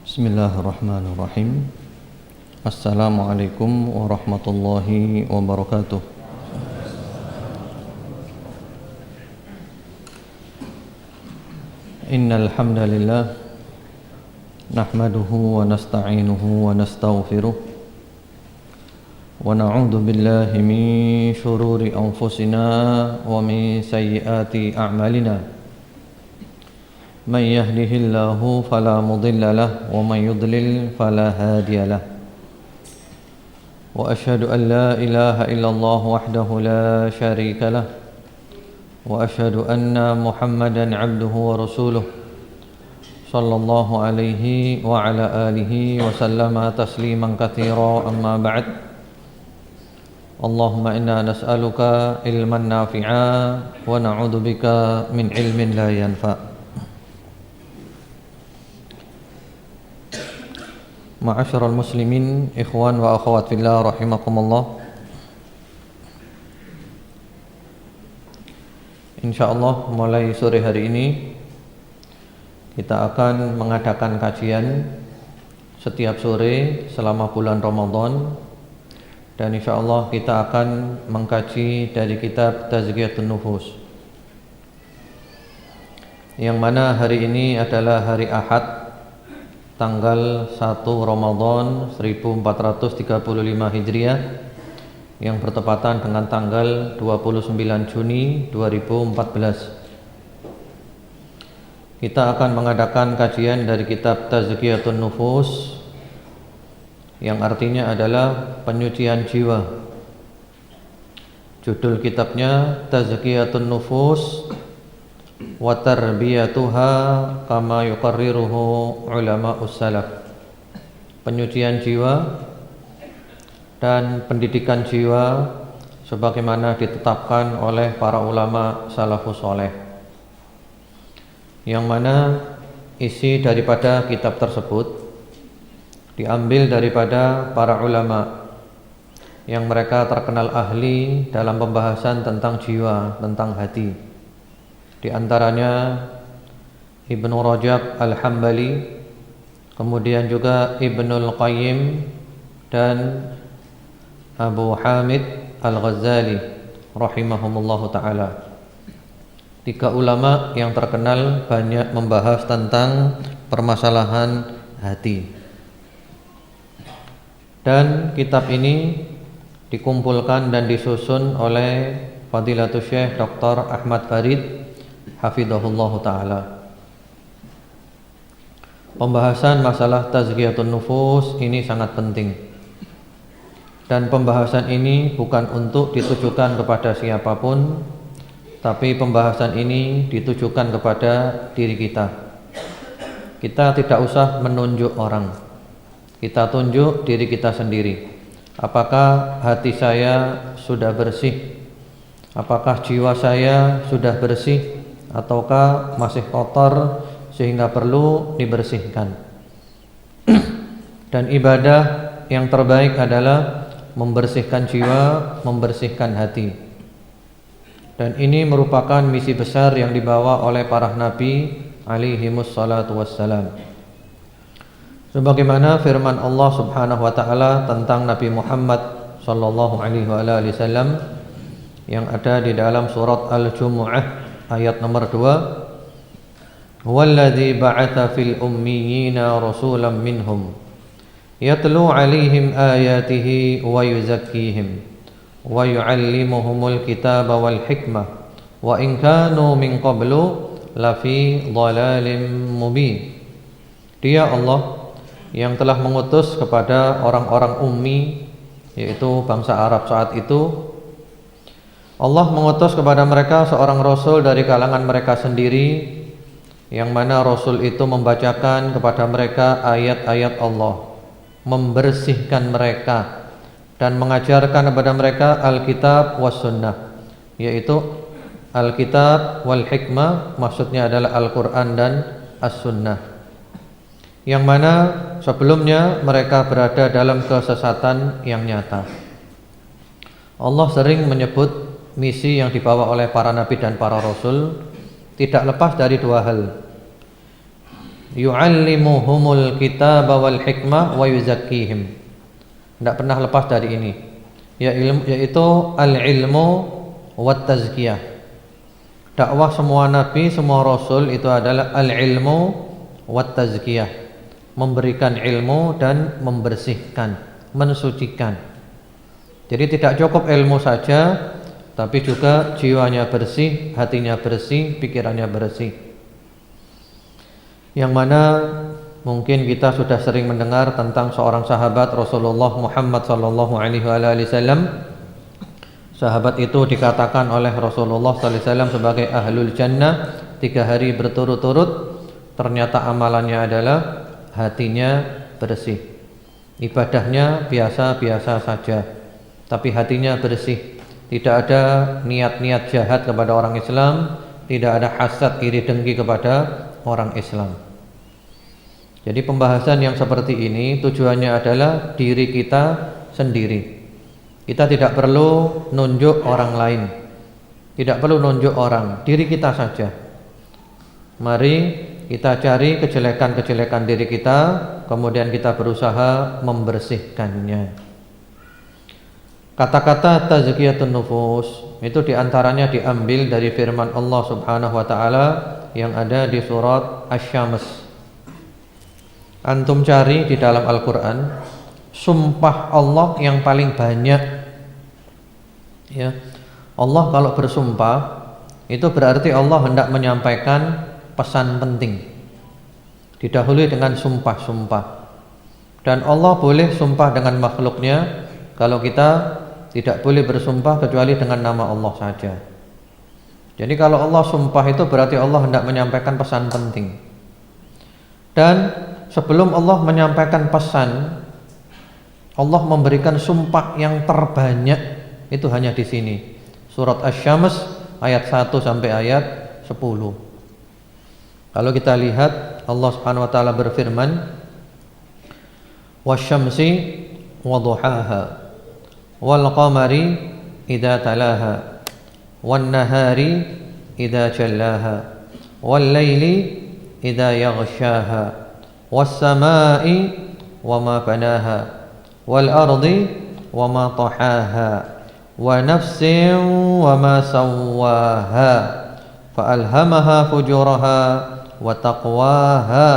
Bismillahirrahmanirrahim. Assalamualaikum warahmatullahi wabarakatuh. Innal hamdalillah nahmaduhu wa nasta'inuhu wa nastaghfiruh wa na'udzu billahi min shururi anfusina wa min sayyiati a'malina. من يهده الله فلا مضل له ومن يضلل فلا هادي له وأشهد أن لا إله إلا الله وحده لا شريك له وأشهد أن محمدا عبده ورسوله صلى الله عليه وعلى آله وسلم تسليما كثيرا أما بعد اللهم إنا نسألك علما نافعا ونعوذ بك من علم لا ينفع. Ma'asyiral muslimin, ikhwan wa akhwat fillah rahimakumullah. Insyaallah mulai sore hari ini kita akan mengadakan kajian setiap sore selama bulan Ramadan, dan insyaallah kita akan mengkaji dari kitab Tazkiyatun Nufus, yang mana hari ini adalah hari Ahad tanggal 1 Ramadan 1435 Hijriah yang bertepatan dengan tanggal 29 Juni 2014. Kita akan mengadakan kajian dari kitab Tazkiyatun Nufus, yang artinya adalah penyucian jiwa. Judul kitabnya Tazkiyatun Nufus wa tarbiyatuha kama yuqarriruhu ulama'us salaf. Penyucian jiwa dan pendidikan jiwa sebagaimana ditetapkan oleh para ulama salafus saleh, yang mana isi daripada kitab tersebut diambil daripada para ulama yang mereka terkenal ahli dalam pembahasan tentang jiwa, tentang hati. Di antaranya Ibnu Rajab Al-Hambali, kemudian juga Ibnul Qayyim dan Abu Hamid Al-Ghazali rahimahumullahu ta'ala. Tiga ulama yang terkenal banyak membahas tentang permasalahan hati. Dan kitab ini dikumpulkan dan disusun oleh Fadilatul Syekh Dr. Ahmad Farid hafidhahullahu ta'ala. Pembahasan masalah Tazkiyatun Nufus ini sangat penting, dan pembahasan ini bukan untuk ditujukan kepada siapapun, tapi pembahasan ini ditujukan kepada diri kita. Kita tidak usah menunjuk orang, kita tunjuk diri kita sendiri. Apakah hati saya sudah bersih? Apakah jiwa saya sudah bersih? Ataukah masih kotor sehingga perlu dibersihkan? Dan ibadah yang terbaik adalah membersihkan jiwa, membersihkan hati. Dan ini merupakan misi besar yang dibawa oleh para nabi alaihimus salatu wassalam. Sebagaimana firman Allah Subhanahu wa taala tentang Nabi Muhammad sallallahu alaihi wasallam yang ada di dalam surat Al-Jumu'ah ayat nomor 2, "Huwallazi ba'atsa fil ummiyina rasulan minhum yatlu 'alaihim ayatihi wa yuzakkihim wa yu'allimuhumul kitaba wal hikmah wa in kanu min qablu lafi dhalalin mubin." Dia Allah yang telah mengutus kepada orang-orang ummi, yaitu bangsa Arab saat itu. Allah mengutus kepada mereka seorang rasul dari kalangan mereka sendiri, yang mana rasul itu membacakan kepada mereka ayat-ayat Allah, membersihkan mereka dan mengajarkan kepada mereka Alkitab was sunnah, yaitu Alkitab wal hikmah, maksudnya adalah Al-Quran dan As-Sunnah, yang mana sebelumnya mereka berada dalam kesesatan yang nyata. Allah sering menyebut misi yang dibawa oleh para nabi dan para rasul tidak lepas dari dua hal. yu'allimuhumul kitaba wal hikmah wa yuzakkihim. Tidak pernah lepas dari ini, yaitu al-ilmu wat tazkiyah. Dakwah semua nabi, semua rasul itu adalah al-ilmu wat tazkiyah, memberikan ilmu dan membersihkan, mensucikan. Jadi tidak cukup ilmu saja, tapi juga jiwanya bersih, hatinya bersih, pikirannya bersih. Yang mana mungkin kita sudah sering mendengar tentang seorang sahabat Rasulullah Muhammad sallallahu alaihi wasallam. Sahabat itu dikatakan oleh Rasulullah sallallahu alaihi wasallam sebagai ahlul jannah 3 hari berturut-turut. Ternyata amalannya adalah hatinya bersih, ibadahnya biasa-biasa saja, tapi hatinya bersih. Tidak ada niat-niat jahat kepada orang Islam, tidak ada hasad, iri dengki kepada orang Islam. Jadi pembahasan yang seperti ini tujuannya adalah diri kita sendiri. Kita tidak perlu nunjuk orang lain, tidak perlu nunjuk orang, diri kita saja. Mari kita cari kejelekan-kejelekan diri kita, kemudian kita berusaha membersihkannya. Kata-kata tazkiyatun nufus itu diantaranya diambil dari firman Allah Subhanahu wa ta'ala yang ada di surat Asy-Syams. Antum cari di dalam Al-Quran sumpah Allah yang paling banyak, ya. Allah kalau bersumpah itu berarti Allah hendak menyampaikan pesan penting, didahului dengan sumpah-sumpah. Dan Allah boleh sumpah dengan makhluknya, kalau kita tidak boleh bersumpah kecuali dengan nama Allah saja. Jadi kalau Allah sumpah itu berarti Allah hendak menyampaikan pesan penting. Dan sebelum Allah menyampaikan pesan, Allah memberikan sumpah yang terbanyak, itu hanya di sini. Surat Asy-Syams ayat 1 sampai ayat 10. Kalau kita lihat Allah Subhanahu wa taala berfirman, "Wasyamsi wadhuhaha wal qamari idza talaha wan nahari idza jallaha wal laili idza yaghshaha was samai wama banaha wal ardi wama tahaha wa nafsin wama sawwaha fa alhamaha fujuraha wa taqwaha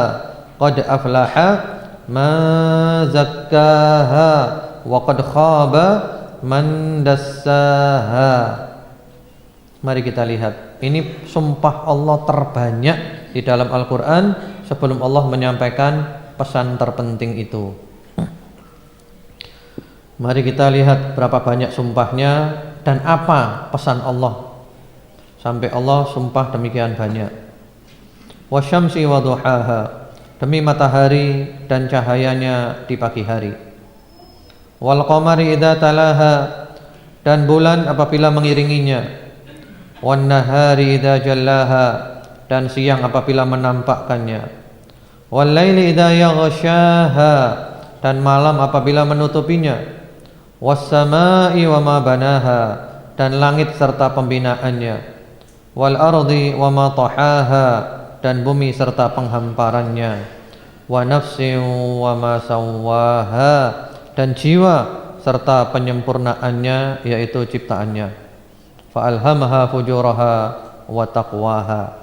qad aflaha man zakkaha wa qad khaba man dassaha. Mari kita lihat, ini sumpah Allah terbanyak di dalam Al-Quran sebelum Allah menyampaikan pesan terpenting itu. Mari kita lihat berapa banyak sumpahnya dan apa pesan Allah sampai Allah sumpah demikian banyak. Wasyamsi wadhuhaha, demi matahari dan cahayanya di pagi hari. Wal qamari idza talaha, dan bulan apabila mengiringinya. Wan nahari idza jallaha, dan siang apabila menampakkannya. Wal laili idza yaghshaha, dan malam apabila menutupinya. Was samai wama banaha, dan langit serta pembinaannya. Wal ardi wama tahaha, dan bumi serta penghamparannya. Wa nafsin wama sawwaha, dan jiwa serta penyempurnaannya, yaitu ciptaannya. Fa alhamaha fujuraha wa taqwaha,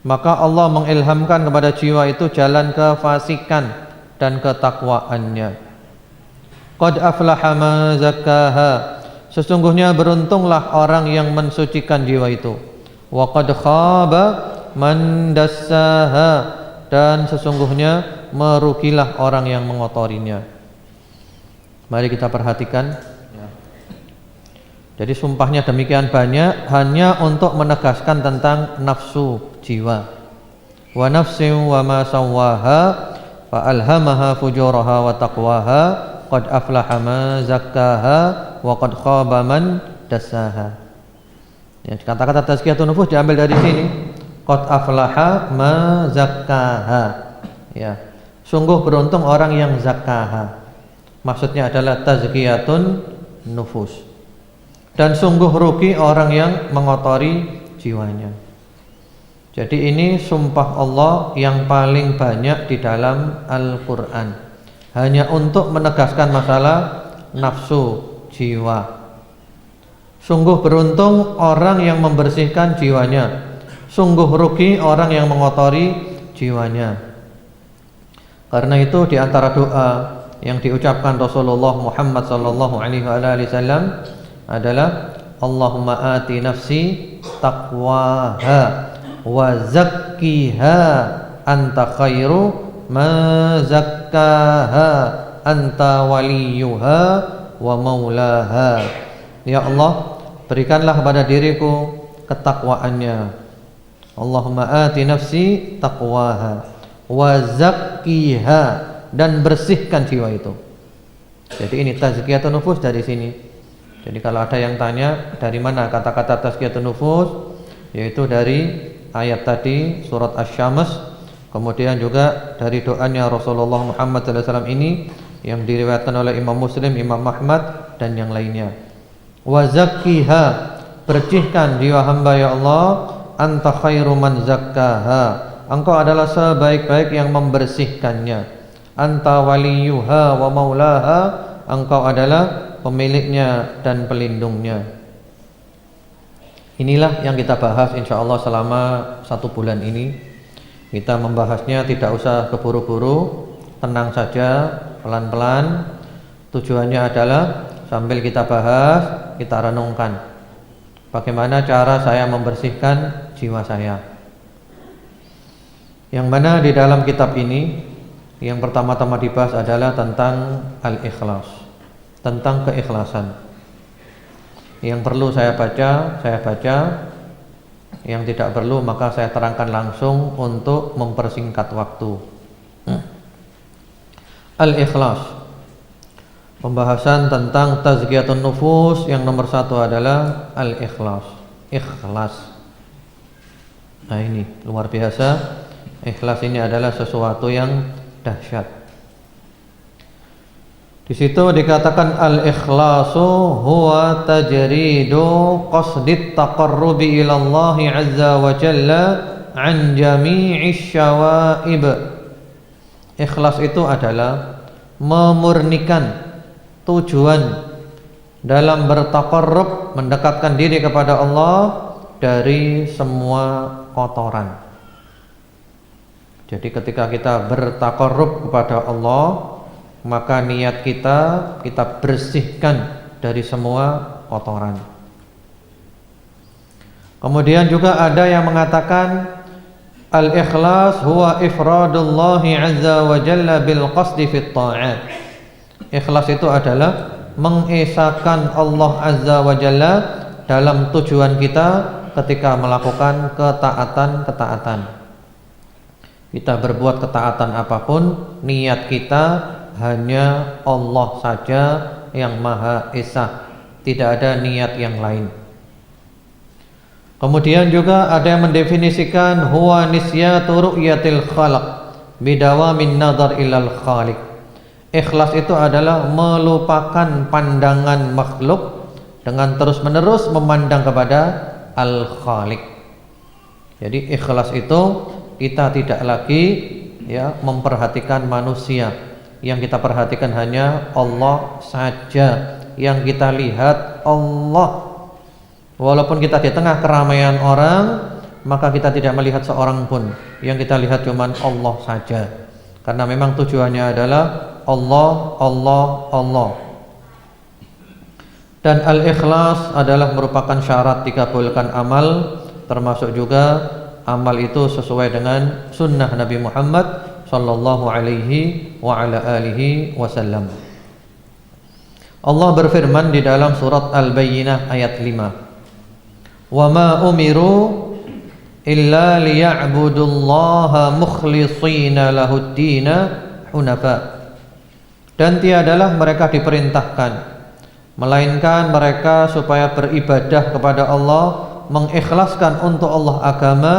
maka Allah mengilhamkan kepada jiwa itu jalan kefasikan dan ketakwaannya. Qad aflaha man zakkaha, sesungguhnya beruntunglah orang yang mensucikan jiwa itu. Wa qad khaba man dassaha, dan sesungguhnya merugilah orang yang mengotorinya. Mari kita perhatikan. Jadi sumpahnya demikian banyak hanya untuk menegaskan tentang nafsu jiwa. Wa nafsin wa ma sawwaha fa alhamaha fujuraha wa taqwaha qad aflaha man zakkaha wa qad khaba man dassaha. Ya, kata-kata tazkiyatun nufus diambil dari sini. Qad aflaha man zakkaha. Ya, sungguh beruntung orang yang zakkaha. Maksudnya adalah tazkiyatun nufus. Dan sungguh rugi orang yang mengotori jiwanya. Jadi ini sumpah Allah yang paling banyak di dalam Al-Quran, hanya untuk menegaskan masalah nafsu jiwa. Sungguh beruntung orang yang membersihkan jiwanya, sungguh rugi orang yang mengotori jiwanya. Karena itu di antara doa yang diucapkan Rasulullah Muhammad sallallahu alaihi wasallam adalah Allahumma ati nafsi taqwaha wa zakkiha anta khairu ma zakkaha anta waliyuha wa maulaha. Ya Allah, berikanlah pada diriku ketakwaannya. Allahumma ati nafsi taqwaha wa zakkiha, dan bersihkan jiwa itu. Jadi ini tazkiyatun nufus dari sini. Jadi kalau ada yang tanya dari mana kata-kata tazkiyatun nufus, yaitu dari ayat tadi surat Asy-Syams, kemudian juga dari doanya Rasulullah Muhammad SAW ini yang diriwayatkan oleh Imam Muslim, Imam Ahmad dan yang lainnya. Wa zakkiha, bersihkan jiwa hamba ya Allah, anta khairu man zakkaha, engkau adalah sebaik-baik yang membersihkannya. Anta waliyuha wa maulaha, engkau adalah pemiliknya dan pelindungnya. Inilah yang kita bahas insyaallah selama 1 bulan ini. Kita membahasnya tidak usah keburu-buru, tenang saja, pelan-pelan. Tujuannya adalah sambil kita bahas, kita renungkan bagaimana cara saya membersihkan jiwa saya. Yang mana di dalam kitab ini yang pertama-tama dibahas adalah tentang al-ikhlas, tentang keikhlasan. Yang perlu saya baca, yang tidak perlu maka saya terangkan langsung untuk mempersingkat waktu. Al-ikhlas, pembahasan tentang tazkiyatun nufus yang nomor 1 adalah al-ikhlas, ikhlas. Nah ini luar biasa, ikhlas ini adalah sesuatu yang dahsyat. Di situ dikatakan al-ikhlasu huwa tajridu qasdit taqarrubi ila Allah azza wa jalla an jami'i syawaib. Ikhlas itu adalah memurnikan tujuan dalam bertaqarrub, mendekatkan diri kepada Allah dari semua kotoran. Jadi ketika kita bertaqarrub kepada Allah, maka niat kita bersihkan dari semua kotoran. Kemudian juga ada yang mengatakan al-ikhlas huwa ifradullahi azza wa jalla bil qasdi fit ta'at. Ikhlas itu adalah mengesahkan Allah azza wa jalla dalam tujuan kita ketika melakukan ketaatan-ketaatan. Kita berbuat ketaatan apapun, niat kita hanya Allah saja yang Maha Esa, tidak ada niat yang lain. Kemudian juga ada yang mendefinisikan huwa nisyatu ru'yatil khalq bidawamin nazar ilal khaliq. Ikhlas itu adalah melupakan pandangan makhluk dengan terus-menerus memandang kepada Al-Khaliq. Jadi ikhlas itu kita tidak lagi memperhatikan manusia. Yang kita perhatikan hanya Allah saja, yang kita lihat Allah. Walaupun kita di tengah keramaian orang, maka kita tidak melihat seorang pun, yang kita lihat cuma Allah saja. Karena memang tujuannya adalah Allah, Allah, Allah. Dan al-ikhlas adalah merupakan syarat dikabulkan amal, termasuk juga amal itu sesuai dengan sunnah Nabi Muhammad sallallahu alaihi wa ala alihi wasallam. Allah berfirman di dalam surat Al-Bayyinah ayat 5. Wa ma umiru illa liya'budullaha mukhlishina lahud-dina hunafa. Dan tiadalah mereka diperintahkan melainkan mereka supaya beribadah kepada Allah, mengikhlaskan untuk Allah agama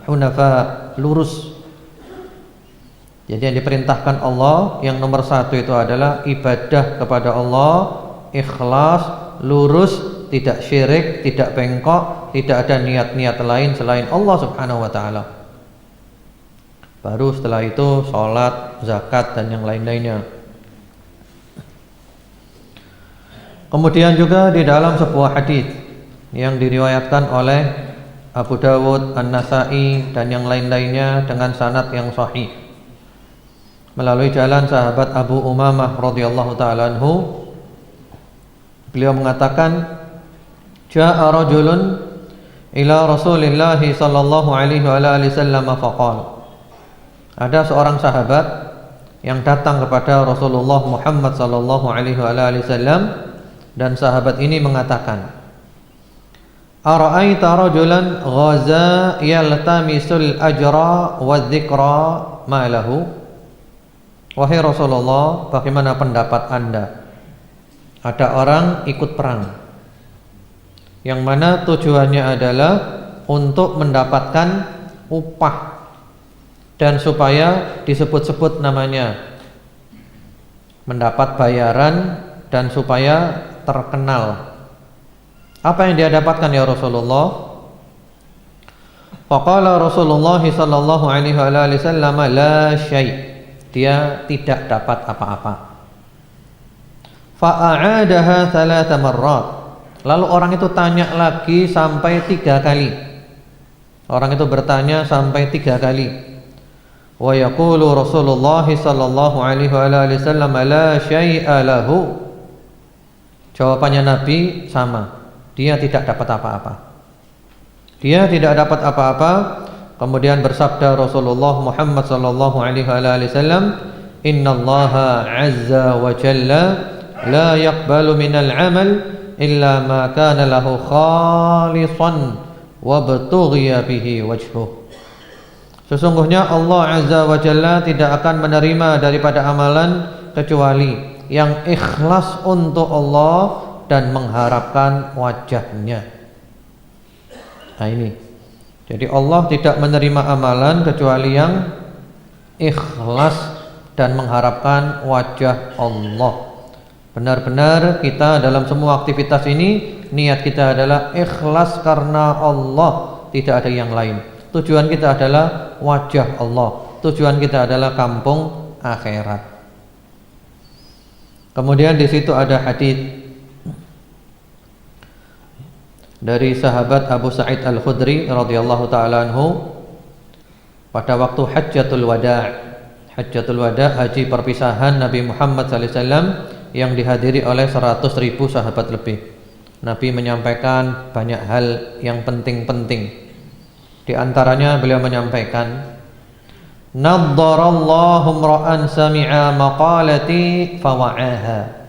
hunafa, lurus. Jadi yang diperintahkan Allah yang nomor 1 itu adalah ibadah kepada Allah, ikhlas, lurus tidak syirik, tidak bengkok, tidak ada niat-niat lain selain Allah Subhanahu wa taala. Baru setelah itu sholat, zakat dan yang lain-lainnya. Kemudian juga di dalam sebuah hadis yang diriwayatkan oleh Abu Dawud, An-Nasa'i dan yang lain-lainnya dengan sanad yang sahih melalui jalan sahabat Abu Umamah radhiyallahu taala anhu, beliau mengatakan, "Ja'a rajulun ila Rasulillah sallallahu alaihi wasallam faqala." Ada seorang sahabat yang datang kepada Rasulullah Muhammad sallallahu alaihi wasallam dan sahabat ini mengatakan, "Ara'aita rajulan ghaza yaltamisul ajra wa dzikra ma lahu?" Wahai Rasulullah, bagaimana pendapat Anda? Ada orang ikut perang yang mana tujuannya adalah untuk mendapatkan upah dan supaya disebut-sebut namanya, mendapat bayaran dan supaya terkenal. Apa yang dia dapatkan ya Rasulullah? Faqala Rasulullah sallallahu alaihi wasallam, la syai'. Dia tidak dapat apa-apa. Fa'adaha thalatha marrat. Lalu orang itu tanya lagi sampai 3 kali. Orang itu bertanya sampai 3 kali. Wa yaqulu Rasulullah sallallahu alaihi wasallam, la syai'a lahu. Jawabannya Nabi sama. Dia tidak dapat apa-apa. Dia tidak dapat apa-apa. Kemudian bersabda Rasulullah Muhammad sallallahu alaihi wasallam, "Innallaha 'azza wa jalla la yaqbalu minal 'amal illa ma kana lahu khalisan wa btughiya bihi wajhuh." Sesungguhnya Allah 'azza wa jalla tidak akan menerima daripada amalan kecuali yang ikhlas untuk Allah dan mengharapkan wajahnya. Nah ini. Jadi Allah tidak menerima amalan kecuali yang ikhlas dan mengharapkan wajah Allah. Benar-benar kita dalam semua aktivitas ini niat kita adalah ikhlas karena Allah, tidak ada yang lain. Tujuan kita adalah wajah Allah. Tujuan kita adalah kampung akhirat. Kemudian di situ ada hadis dari sahabat Abu Sa'id Al-Khudri radhiyallahu taala anhu pada waktu Hajjatul Wada'. Hajjatul Wada', haji perpisahan Nabi Muhammad sallallahu alaihi wasallam yang dihadiri oleh 100.000 sahabat lebih. Nabi menyampaikan banyak hal yang penting-penting. Di antaranya beliau menyampaikan, "Naddarallahu imra'an sami'a maqalati fawa'aha."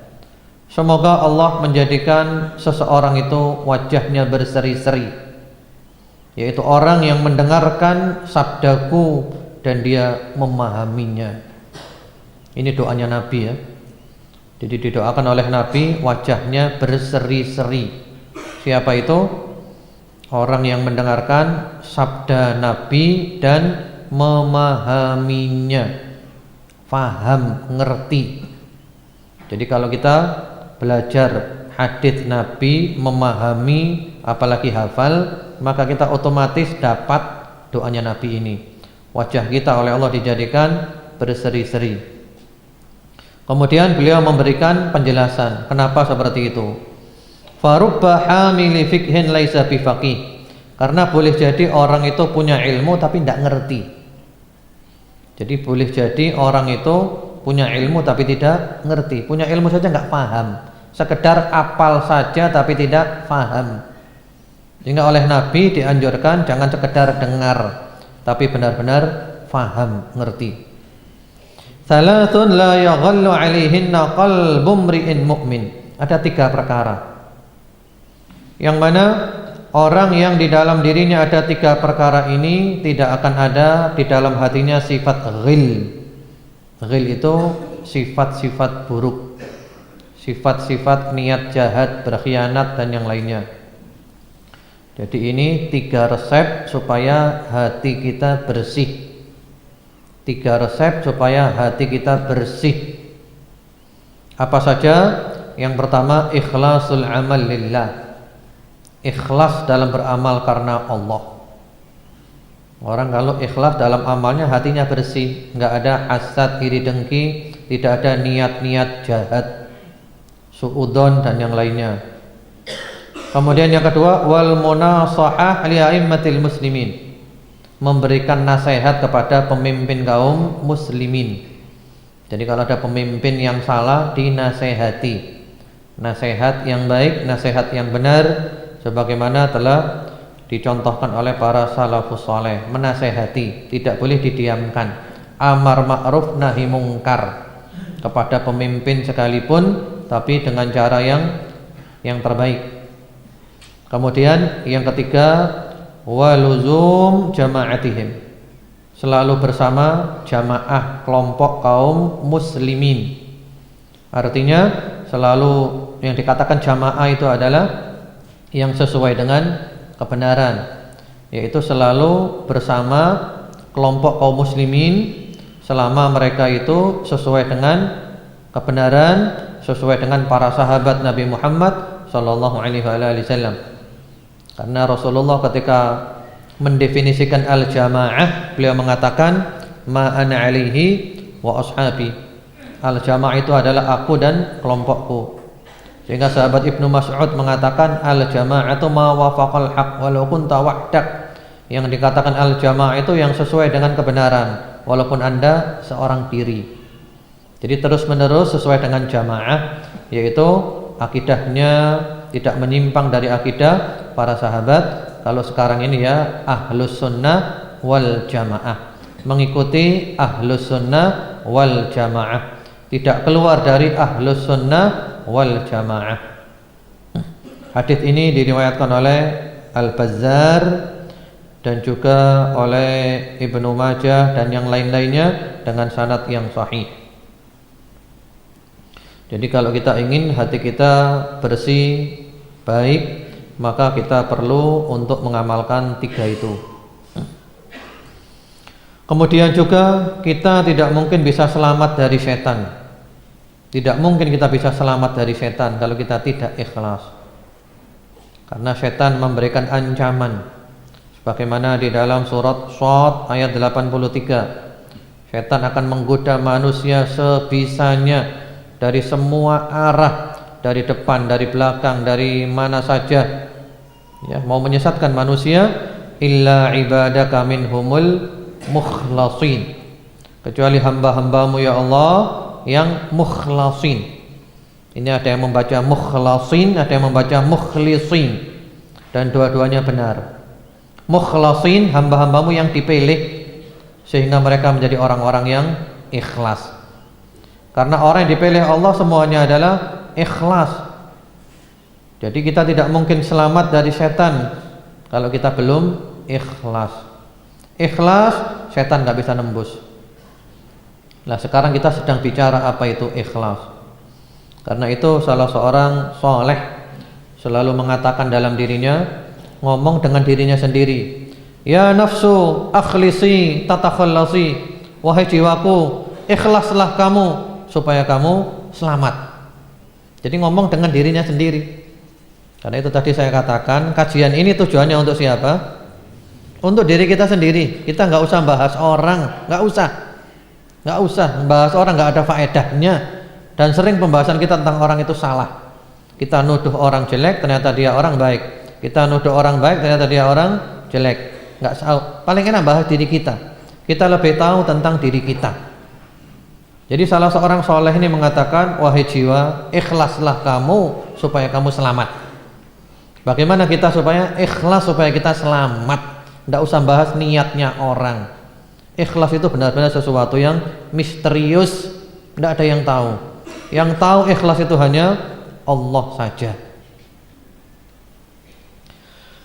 Semoga Allah menjadikan seseorang itu wajahnya berseri-seri, yaitu orang yang mendengarkan sabdaku dan dia memahaminya. Ini doanya Nabi ya. Jadi didoakan oleh Nabi wajahnya berseri-seri. Siapa itu? Orang yang mendengarkan sabda Nabi dan memahaminya, faham, ngerti. Jadi kalau kita belajar hadits Nabi, memahami, apalagi hafal, maka kita otomatis dapat doanya Nabi ini. Wajah kita oleh Allah dijadikan berseri-seri. Kemudian beliau memberikan penjelasan kenapa seperti itu. Farubba hamili fikhin laisa bifaqih. Karena boleh jadi orang itu punya ilmu tapi tidak ngerti. Jadi boleh jadi orang itu punya ilmu tapi tidak ngerti. Punya ilmu saja nggak paham. Sekedar apal saja tapi tidak paham. Sehingga oleh Nabi dianjurkan jangan sekedar dengar, tapi benar-benar paham, ngerti. Salatun la yaghallu alaihinna qalbu mri'in mu'min. Ada 3 perkara yang mana orang yang di dalam dirinya ada 3 perkara ini tidak akan ada di dalam hatinya sifat ghil. Ghil itu sifat-sifat buruk, sifat-sifat niat jahat, berkhianat dan yang lainnya. Jadi ini 3 resep supaya hati kita bersih. 3 resep supaya hati kita bersih. Apa saja? Yang pertama, ikhlasul amal lillah. ikhlas dalam beramal karena Allah. Orang kalau ikhlas dalam amalnya, hatinya bersih, nggak ada hasad, iri dengki, tidak ada niat-niat jahat, suudzon dan yang lainnya. Kemudian yang kedua, wal munasahah li a'immatil muslimin, memberikan nasihat kepada pemimpin kaum muslimin. Jadi kalau ada pemimpin yang salah, dinasehati. Nasihat yang baik, nasihat yang benar, sebagaimana telah dicontohkan oleh para salafus saleh. Menasehati, tidak boleh didiamkan. Amar ma'ruf nahi mungkar kepada pemimpin sekalipun, tapi dengan cara yang terbaik. Kemudian yang ketiga, waluzum jama'atihim, selalu bersama jamaah kelompok kaum muslimin. Artinya selalu yang dikatakan jamaah itu adalah yang sesuai dengan kebenaran, yaitu selalu bersama kelompok kaum muslimin selama mereka itu sesuai dengan kebenaran, sesuai dengan para sahabat Nabi Muhammad sallallahu alaihi wasallam. Karena Rasulullah ketika mendefinisikan al-jamaah, beliau mengatakan ma ana alaihi wa ashabi. Al-jamaah itu adalah aku dan kelompokku. Sehingga sahabat Ibnu Mas'ud mengatakan al-jama'atu ma wafaqal haq walau kunta wahdak. Yang dikatakan al-jamaah itu yang sesuai dengan kebenaran walaupun Anda seorang diri. Jadi terus-menerus sesuai dengan jamaah, yaitu akidahnya tidak menyimpang dari akidah para sahabat. Kalau sekarang ini ya ahlus sunnah wal jamaah, mengikuti ahlus sunnah wal jamaah, tidak keluar dari ahlus sunnah wal jamaah. Hadis ini diriwayatkan oleh Al-Bazzar dan juga oleh Ibnu Majah dan yang lain-lainnya dengan sanad yang sahih. Jadi kalau kita ingin hati kita bersih, baik, maka kita perlu untuk mengamalkan tiga itu. Kemudian juga kita tidak mungkin bisa selamat dari setan. Tidak mungkin kita bisa selamat dari setan kalau kita tidak ikhlas. Karena setan memberikan ancaman. Sebagaimana di dalam surat Shad ayat 83. Setan akan menggoda manusia sebisanya dari semua arah, dari depan, dari belakang, dari mana saja. Ya, mau menyesatkan manusia, illa ibadaka minhumul mukhlasin. Kecuali hamba-hambamu ya Allah yang mukhlasin. Ini ada yang membaca mukhlasin, ada yang membaca mukhlisin, dan dua-duanya benar. Mukhlasin, hamba-hambamu yang dipilih sehingga mereka menjadi orang-orang yang ikhlas. Karena orang yang dipilih Allah semuanya adalah ikhlas. Jadi kita tidak mungkin selamat dari setan kalau kita belum ikhlas. Ikhlas, setan gak bisa nembus. Nah sekarang kita sedang bicara apa itu ikhlas. Karena itu salah seorang soleh selalu mengatakan dalam dirinya, ngomong dengan dirinya sendiri, ya nafsu akhlisi tatakhallasi, wahai jiwaku ikhlaslah kamu supaya kamu selamat. Jadi ngomong dengan dirinya sendiri. Karena itu tadi saya katakan kajian ini tujuannya untuk siapa? Untuk diri kita sendiri. Kita nggak usah bahas orang, nggak usah bahas orang, nggak ada faedahnya. Dan sering pembahasan kita tentang orang itu salah. Kita nuduh orang jelek, ternyata dia orang baik. Kita nuduh orang baik, ternyata dia orang jelek. Nggak tahu. Paling enak bahas diri kita. Kita lebih tahu tentang diri kita. Jadi salah seorang soleh ini mengatakan, wahai jiwa, ikhlaslah kamu supaya kamu selamat. Bagaimana kita supaya ikhlas supaya kita selamat? Nggak usah bahas niatnya orang. Ikhlas itu benar-benar sesuatu yang misterius, nggak ada yang tahu. Yang tahu ikhlas itu hanya Allah saja.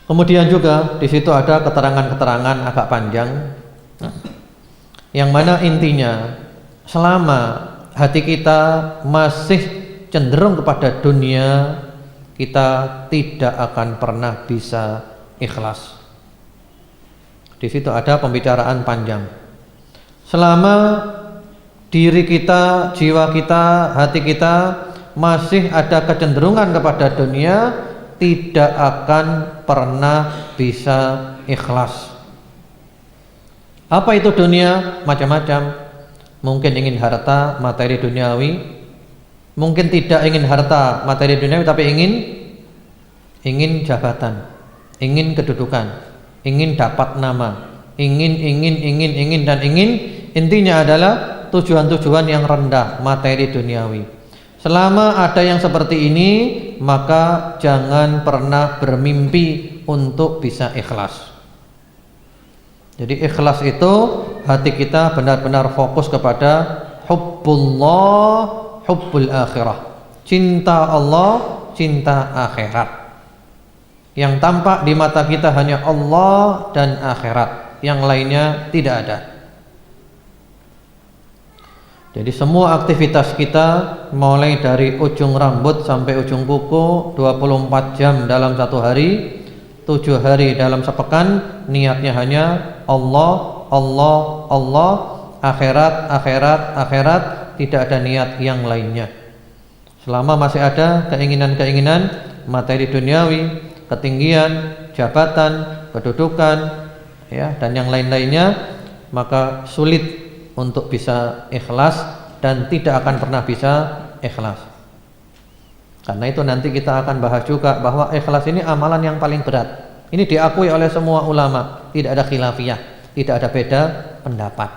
Kemudian juga di situ ada keterangan-keterangan agak panjang, yang mana intinya selama hati kita masih cenderung kepada dunia, kita tidak akan pernah bisa ikhlas. Di situ ada pembicaraan panjang. Selama diri kita, jiwa kita, hati kita masih ada kecenderungan kepada dunia, tidak akan pernah bisa ikhlas. Apa itu dunia? Macam-macam. Mungkin ingin harta, materi duniawi. Mungkin tidak ingin harta, materi duniawi, tapi ingin jabatan, ingin kedudukan, ingin dapat nama, ingin. Intinya adalah tujuan-tujuan yang rendah, materi duniawi. Selama ada yang seperti ini, maka jangan pernah bermimpi untuk bisa ikhlas. Jadi ikhlas itu hati kita benar-benar fokus kepada hubbullah, hubbul akhirah. Cinta Allah, cinta akhirat. Yang tampak di mata kita hanya Allah dan akhirat, yang lainnya tidak ada. Jadi semua aktivitas kita, mulai dari ujung rambut sampai ujung kuku, 24 jam dalam satu hari, 7 hari dalam sepekan, niatnya hanya Allah, Allah, Allah, akhirat, akhirat, akhirat, tidak ada niat yang lainnya. Selama masih ada keinginan-keinginan materi duniawi, ketinggian, jabatan, kedudukan, ya, dan yang lain-lainnya, maka sulit untuk bisa ikhlas dan tidak akan pernah bisa ikhlas. Karena itu nanti kita akan bahas juga bahwa ikhlas ini amalan yang paling berat. Ini diakui oleh semua ulama, tidak ada khilafiyah, tidak ada beda pendapat.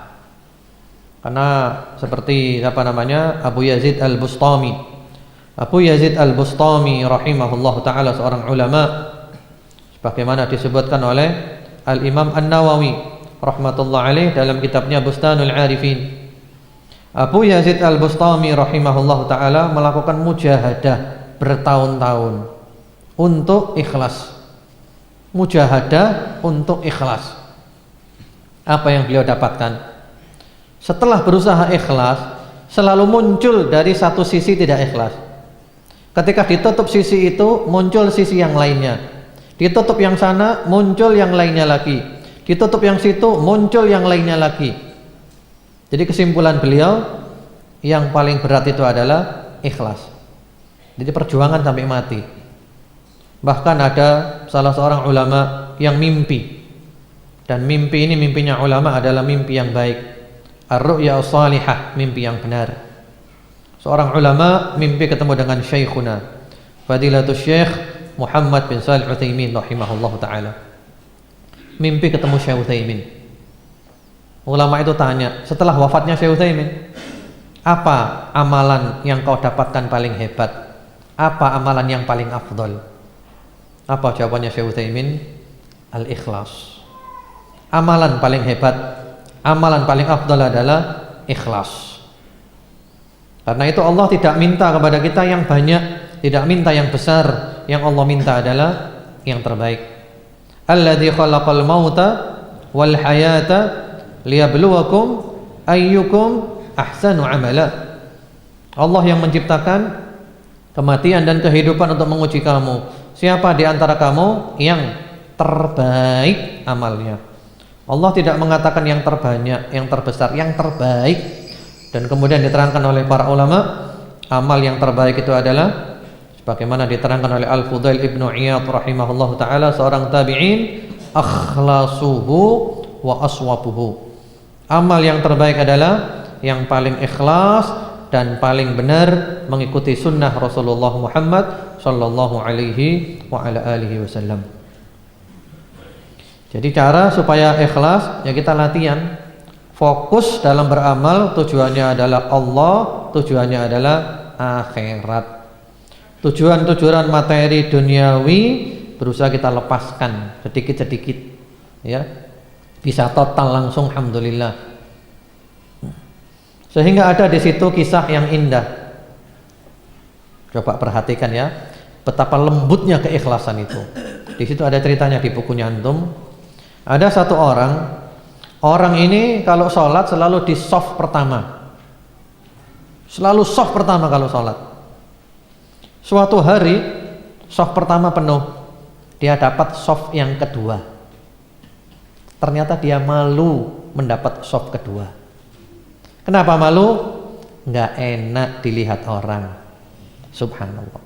Karena seperti Abu Yazid Al-Bustami. Abu Yazid Al-Bustami rahimahullah taala seorang ulama, sebagaimana disebutkan oleh Al-Imam An-Nawawi rahmatullah alaih dalam kitabnya Bustanul Arifin. Abu Yazid Al-Bustami rahimahullah ta'ala melakukan mujahadah bertahun-tahun untuk ikhlas. Mujahadah untuk ikhlas. Apa yang beliau dapatkan? Setelah berusaha ikhlas, selalu muncul dari satu sisi tidak ikhlas. Ketika ditutup sisi itu, muncul sisi yang lainnya. Ditutup yang sana, muncul yang lainnya lagi. Ditutup yang situ, muncul yang lainnya lagi. Jadi kesimpulan beliau, yang paling berat itu adalah ikhlas. Jadi perjuangan sampai mati. Bahkan ada salah seorang ulama yang mimpi, dan mimpi ini mimpinya ulama adalah mimpi yang baik. Ar-ru'ya as-salihah, mimpi yang benar. Seorang ulama mimpi ketemu dengan syekhuna Fadilatul Syekh Muhammad bin Shalih Al-Utsaimin rahimahullah ta'ala. Mimpi ketemu Syekh Utsaimin. Ulama itu tanya, setelah wafatnya Syekh Utsaimin, apa amalan yang kau dapatkan paling hebat? Apa amalan yang paling afdol? Apa jawabannya Syekh Utsaimin? Al-ikhlas. Amalan paling hebat, amalan paling afdol adalah ikhlas. Karena itu Allah tidak minta kepada kita yang banyak, tidak minta yang besar. Yang Allah minta adalah yang terbaik. Alladzi khalaqal mauta wal hayata liyabluwakum ayyukum ahsanu amala. Allah yang menciptakan kematian dan kehidupan untuk menguji kamu. Siapa di antara kamu yang terbaik amalnya? Allah tidak mengatakan yang terbanyak, yang terbesar, yang terbaik. Dan kemudian diterangkan oleh para ulama, amal yang terbaik itu adalah sebagaimana diterangkan oleh Al-Fudail Ibnu Iyad rahimahullahu taala, seorang tabi'in, akhlasuhu wa aswabuhu. Amal yang terbaik adalah yang paling ikhlas dan paling benar mengikuti sunnah Rasulullah Muhammad sallallahu alaihi wa ala alihi wasallam. Jadi cara supaya ikhlas ya kita latihan. Fokus dalam beramal, tujuannya adalah Allah, tujuannya adalah akhirat. Tujuan-tujuan materi duniawi berusaha kita lepaskan sedikit-sedikit, ya. Bisa total langsung, alhamdulillah. Sehingga ada di situ kisah yang indah. Coba perhatikan ya, betapa lembutnya keikhlasan itu. Di situ ada ceritanya di bukunya antum. Ada satu orang ini kalau sholat selalu di shaf pertama. Selalu shaf pertama kalau sholat. Suatu hari shaf pertama penuh, dia dapat shaf yang kedua. Ternyata dia malu mendapat shaf kedua. Kenapa malu? Nggak enak dilihat orang. Subhanallah.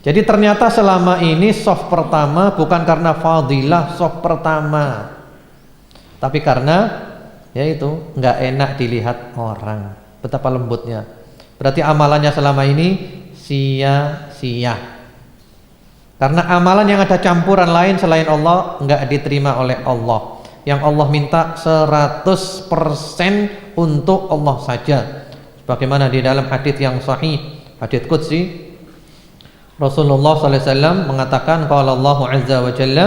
Jadi ternyata selama ini soft pertama bukan karena fadilah soft pertama, tapi karena yaitu nggak enak dilihat orang. Betapa lembutnya. Berarti amalannya selama ini sia-sia. Karena amalan yang ada campuran lain selain Allah nggak diterima oleh Allah. Yang Allah minta 100% untuk Allah saja. Sebagaimana di dalam hadis yang sahih, hadis qudsi, Rasulullah SAW mengatakan, qala Allah azza wa jalla,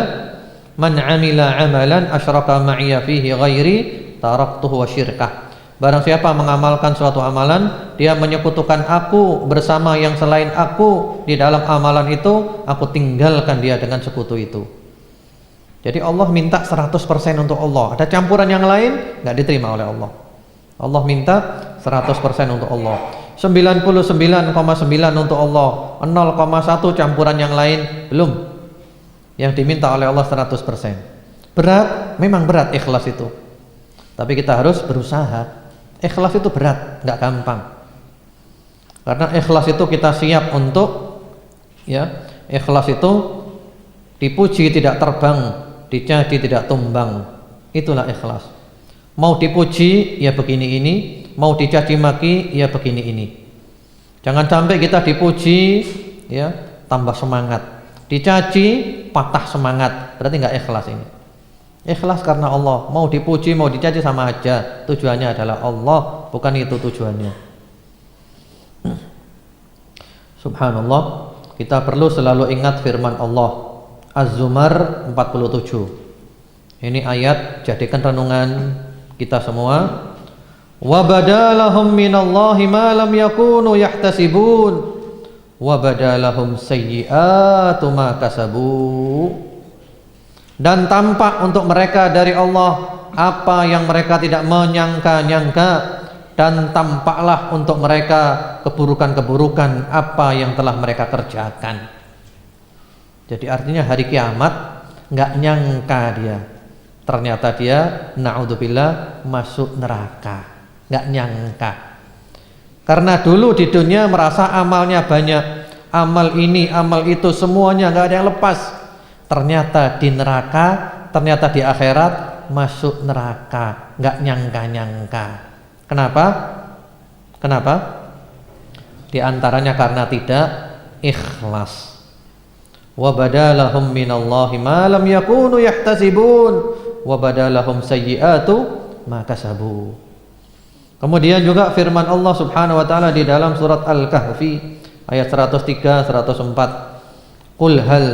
man amila amalan asyraka ma'iya fihi ghairi taraktuhu wa syirkah. Barang siapa mengamalkan suatu amalan, dia menyekutukan aku bersama yang selain aku di dalam amalan itu, aku tinggalkan dia dengan sekutu itu. Jadi Allah minta 100% untuk Allah. Ada campuran yang lain nggak diterima oleh Allah. Allah minta 100% untuk Allah. 99,9 untuk Allah. 0,1 campuran yang lain belum. Yang diminta oleh Allah 100%. Berat, memang berat ikhlas itu. Tapi kita harus berusaha. Ikhlas itu berat, nggak gampang. Karena ikhlas itu kita siap untuk, ya, ikhlas itu dipuji tidak terbang, dicaci tidak tumbang. Itulah ikhlas. Mau dipuji ya begini ini, mau dicaci maki ya begini ini. Jangan sampai kita dipuji ya tambah semangat, dicaci patah semangat, berarti nggak ikhlas ini. Ikhlas karena Allah. Mau dipuji mau dicaci sama aja, tujuannya adalah Allah, bukan itu tujuannya. Subhanallah, kita perlu selalu ingat firman Allah Az-Zumar 47. Ini ayat jadikan renungan kita semua. Wa badalahum minallahi ma lam yakunu yahtasibun wa badalahum sayyi'atu ma kasabu. Dan tampak untuk mereka dari Allah apa yang mereka tidak menyangka-nyangka, dan tampaklah untuk mereka keburukan-keburukan apa yang telah mereka kerjakan. Jadi artinya hari kiamat nggak nyangka dia, ternyata dia na'udzubillah masuk neraka, nggak nyangka. Karena dulu di dunia merasa amalnya banyak, amal ini amal itu semuanya nggak ada yang lepas. Ternyata di neraka, ternyata di akhirat masuk neraka, nggak nyangka-nyangka. Kenapa? Kenapa? Di antaranya karena tidak ikhlas. Wa badalahum minallahi ma lam yakunu yahtasibun wa badalahum sayyi'atu ma kasabu. Kemudian juga firman Allah Subhanahu wa taala di dalam surat Al-Kahfi ayat 103 104. Qul hal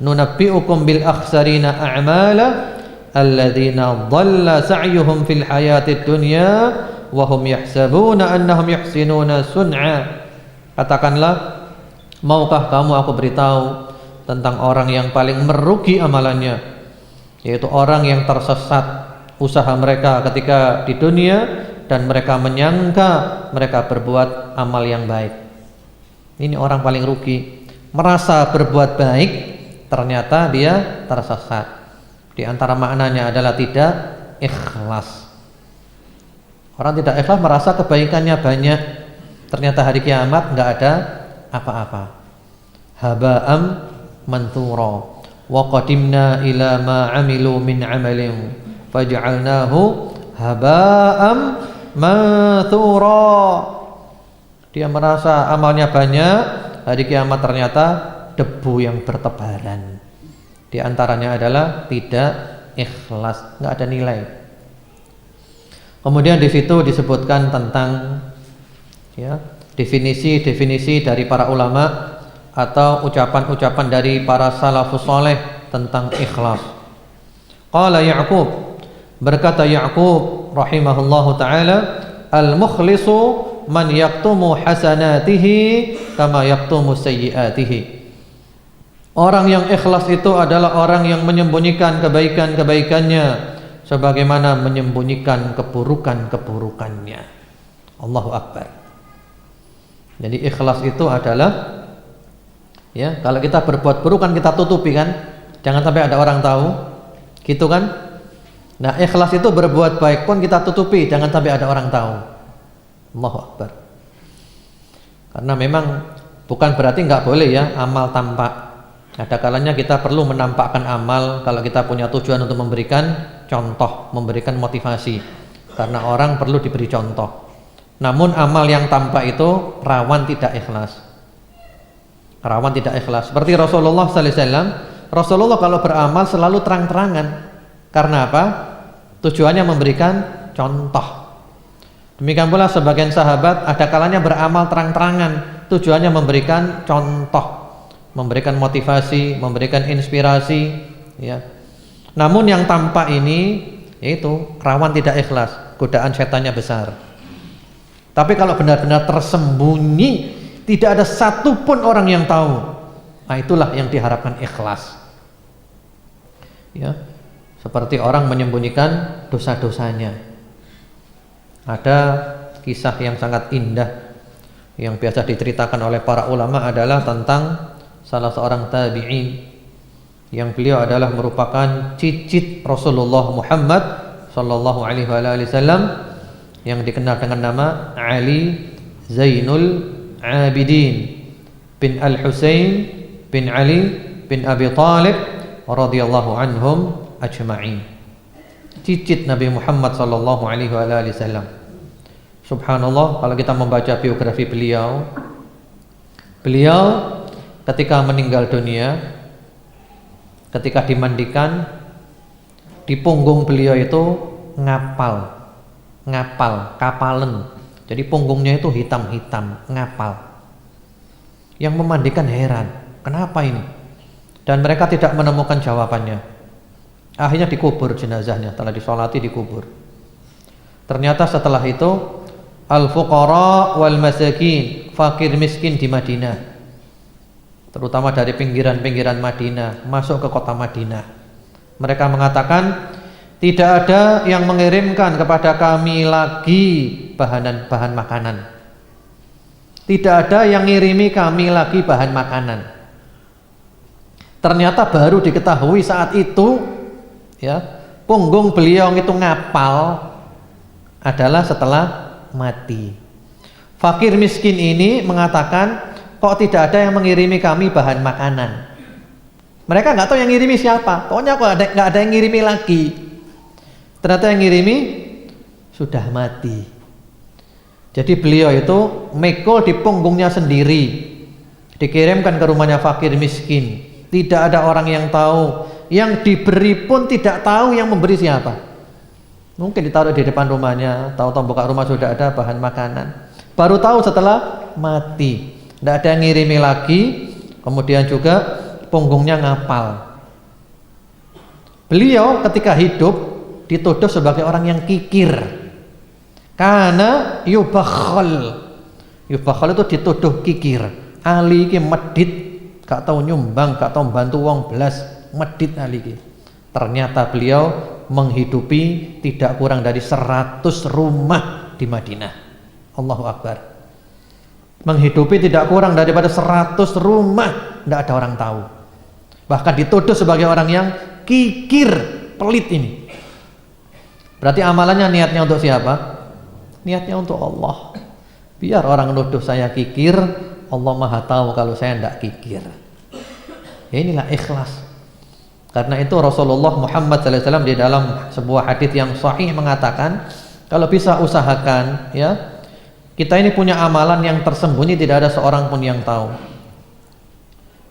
nunabbi'ukum bil akhsarina a'mala alladzina dhalla sa'yuhum fil hayatid dunya wa hum yahsabuna annahum yuhsinuna sun'a. Katakanlah, maukah kamu aku beritahu tentang orang yang paling merugi amalannya, yaitu orang yang tersesat usaha mereka ketika di dunia dan mereka menyangka mereka berbuat amal yang baik. Ini orang paling rugi, merasa berbuat baik ternyata dia tersesat. Di antara maknanya adalah tidak ikhlas. Orang tidak ikhlas merasa kebaikannya banyak, ternyata hari kiamat nggak ada apa-apa. Haba'am manthura wa qadimna ila ma 'amilu min 'amalin faj'alnahu haba'am manthura. Dia merasa amalnya banyak, hari kiamat ternyata debu yang bertebaran. Di antaranya adalah tidak ikhlas, nggak ada nilai. Kemudian di situ disebutkan tentang ya definisi dari para ulama atau ucapan-ucapan dari para salafus saleh tentang ikhlas. Qala Ya'qub, berkata Ya'qub rahimahullahu taala, al-mukhlisu man yaktumu hasanatihi kama yaktumu sayyiatihi. Orang yang ikhlas itu adalah orang yang menyembunyikan kebaikan-kebaikannya sebagaimana menyembunyikan keburukan-keburukannya. Allahu Akbar. Jadi ikhlas itu adalah ya, kalau kita berbuat buruk kan kita tutupi kan, jangan sampai ada orang tahu, gitu kan? Nah, ikhlas itu berbuat baik pun kita tutupi, jangan sampai ada orang tahu. Allahu Akbar. Karena memang Bukan berarti nggak boleh ya amal tampak. Ada kalanya kita perlu menampakkan amal kalau kita punya tujuan untuk memberikan contoh, memberikan motivasi. Karena orang perlu diberi contoh. Namun amal yang tampak itu rawan tidak ikhlas. Rawan tidak ikhlas. Seperti Rasulullah sallallahu alaihi wasallam, Rasulullah kalau beramal selalu terang-terangan. Karena apa? Tujuannya memberikan contoh. Demikian pula sebagian sahabat ada kalanya beramal terang-terangan, tujuannya memberikan contoh, memberikan motivasi, memberikan inspirasi, ya. Namun yang tampak ini yaitu rawan tidak ikhlas, godaan setannya besar. Tapi kalau benar-benar tersembunyi, tidak ada satupun orang yang tahu, nah itulah yang diharapkan ikhlas. Ya, seperti orang menyembunyikan dosa-dosanya. Ada kisah yang sangat indah yang biasa diceritakan oleh para ulama adalah tentang salah seorang tabi'in yang beliau adalah merupakan cicit Rasulullah Muhammad sallallahu alaihi wasallam yang dikenal dengan nama Ali Zainul Abidin bin Al-Husain bin Ali bin Abi Thalib radhiyallahu anhum ajma'in. Cicit Nabi Muhammad sallallahu alaihi wasallam. Subhanallah, kalau kita membaca biografi beliau ketika meninggal dunia, ketika dimandikan, di punggung beliau itu ngapal, kapalan. Jadi punggungnya itu hitam-hitam, ngapal. Yang memandikan heran, kenapa ini? Dan mereka tidak menemukan jawabannya. Akhirnya dikubur jenazahnya, telah disolati dikubur. Ternyata setelah itu al-fuqara wal masakin, fakir miskin di Madinah, terutama dari pinggiran-pinggiran Madinah masuk ke kota Madinah, mereka mengatakan tidak ada yang mengirimkan kepada kami lagi bahan makanan. Tidak ada yang ngirimi kami lagi bahan makanan. Ternyata baru diketahui saat itu, ya, punggung beliau itu ngapal adalah setelah mati. Fakir miskin ini mengatakan, kok tidak ada yang mengirimi kami bahan makanan. Mereka nggak tahu yang ngirimi siapa. Pokoknya kok nggak ada yang ngirimi lagi. Ternyata yang ngirimi sudah mati. Jadi beliau itu mekol di punggungnya sendiri, dikirimkan ke rumahnya fakir miskin. Tidak ada orang yang tahu. Yang diberi pun tidak tahu yang memberi siapa. Mungkin ditaruh di depan rumahnya, tahu-tahu buka rumah sudah ada bahan makanan. Baru tahu setelah mati. Tidak ada yang ngirimi lagi. Kemudian juga punggungnya ngapal. Beliau ketika hidup dituduh sebagai orang yang kikir. Karena yubakhal itu dituduh kikir. Ali ki medit, gak tahu nyumbang, gak tahu bantu wong belas. Medit aliki. Ternyata beliau menghidupi tidak kurang dari 100 rumah di Madinah. Allahu Akbar. Menghidupi tidak kurang daripada 100 rumah, tidak ada orang tahu. Bahkan dituduh sebagai orang yang kikir, pelit ini. Berarti amalannya niatnya untuk siapa? Niatnya untuk Allah. Biar orang nuduh saya kikir, Allah Maha tahu kalau saya tidak kikir. Ya inilah ikhlas. Karena itu Rasulullah Muhammad SAW di dalam sebuah hadis yang sahih mengatakan, kalau bisa usahakan, ya, kita ini punya amalan yang tersembunyi, tidak ada seorang pun yang tahu.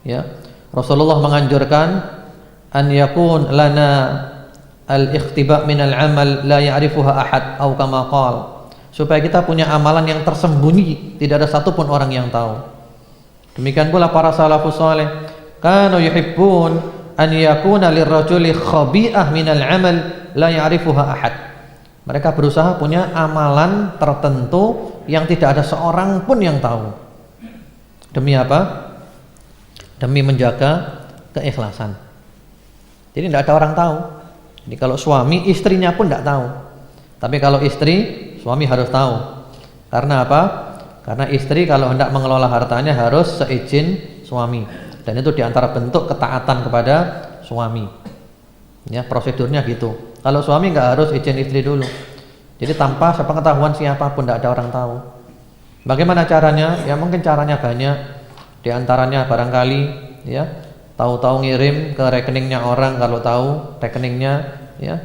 Ya, Rasulullah menganjurkan an yakun lana al-ikhtiba' min al-amal la ya'rifuha ahad atau kama qala, supaya kita punya amalan yang tersembunyi, tidak ada satupun orang yang tahu. Demikian pula para salafus saleh, kanu yuhibbun an yakuna lirrajuli khabi'ah minal amal la ya'rifuha ahad. Mereka berusaha punya amalan tertentu yang tidak ada seorang pun yang tahu. Demi apa? Demi menjaga keikhlasan. Jadi tidak ada orang tahu. Jadi kalau suami, istrinya pun tidak tahu. Tapi kalau istri, suami harus tahu. Karena apa? Karena istri kalau hendak mengelola hartanya harus seizin suami. Dan itu diantara bentuk ketaatan kepada suami. Ya, prosedurnya gitu. Kalau suami nggak harus izin istri dulu. Jadi tanpa sepengetahuan siapapun, tidak ada orang tahu. Bagaimana caranya? Ya mungkin caranya banyak. Di antaranya barangkali ya, tahu-tahu ngirim ke rekeningnya orang, kalau tahu rekeningnya ya.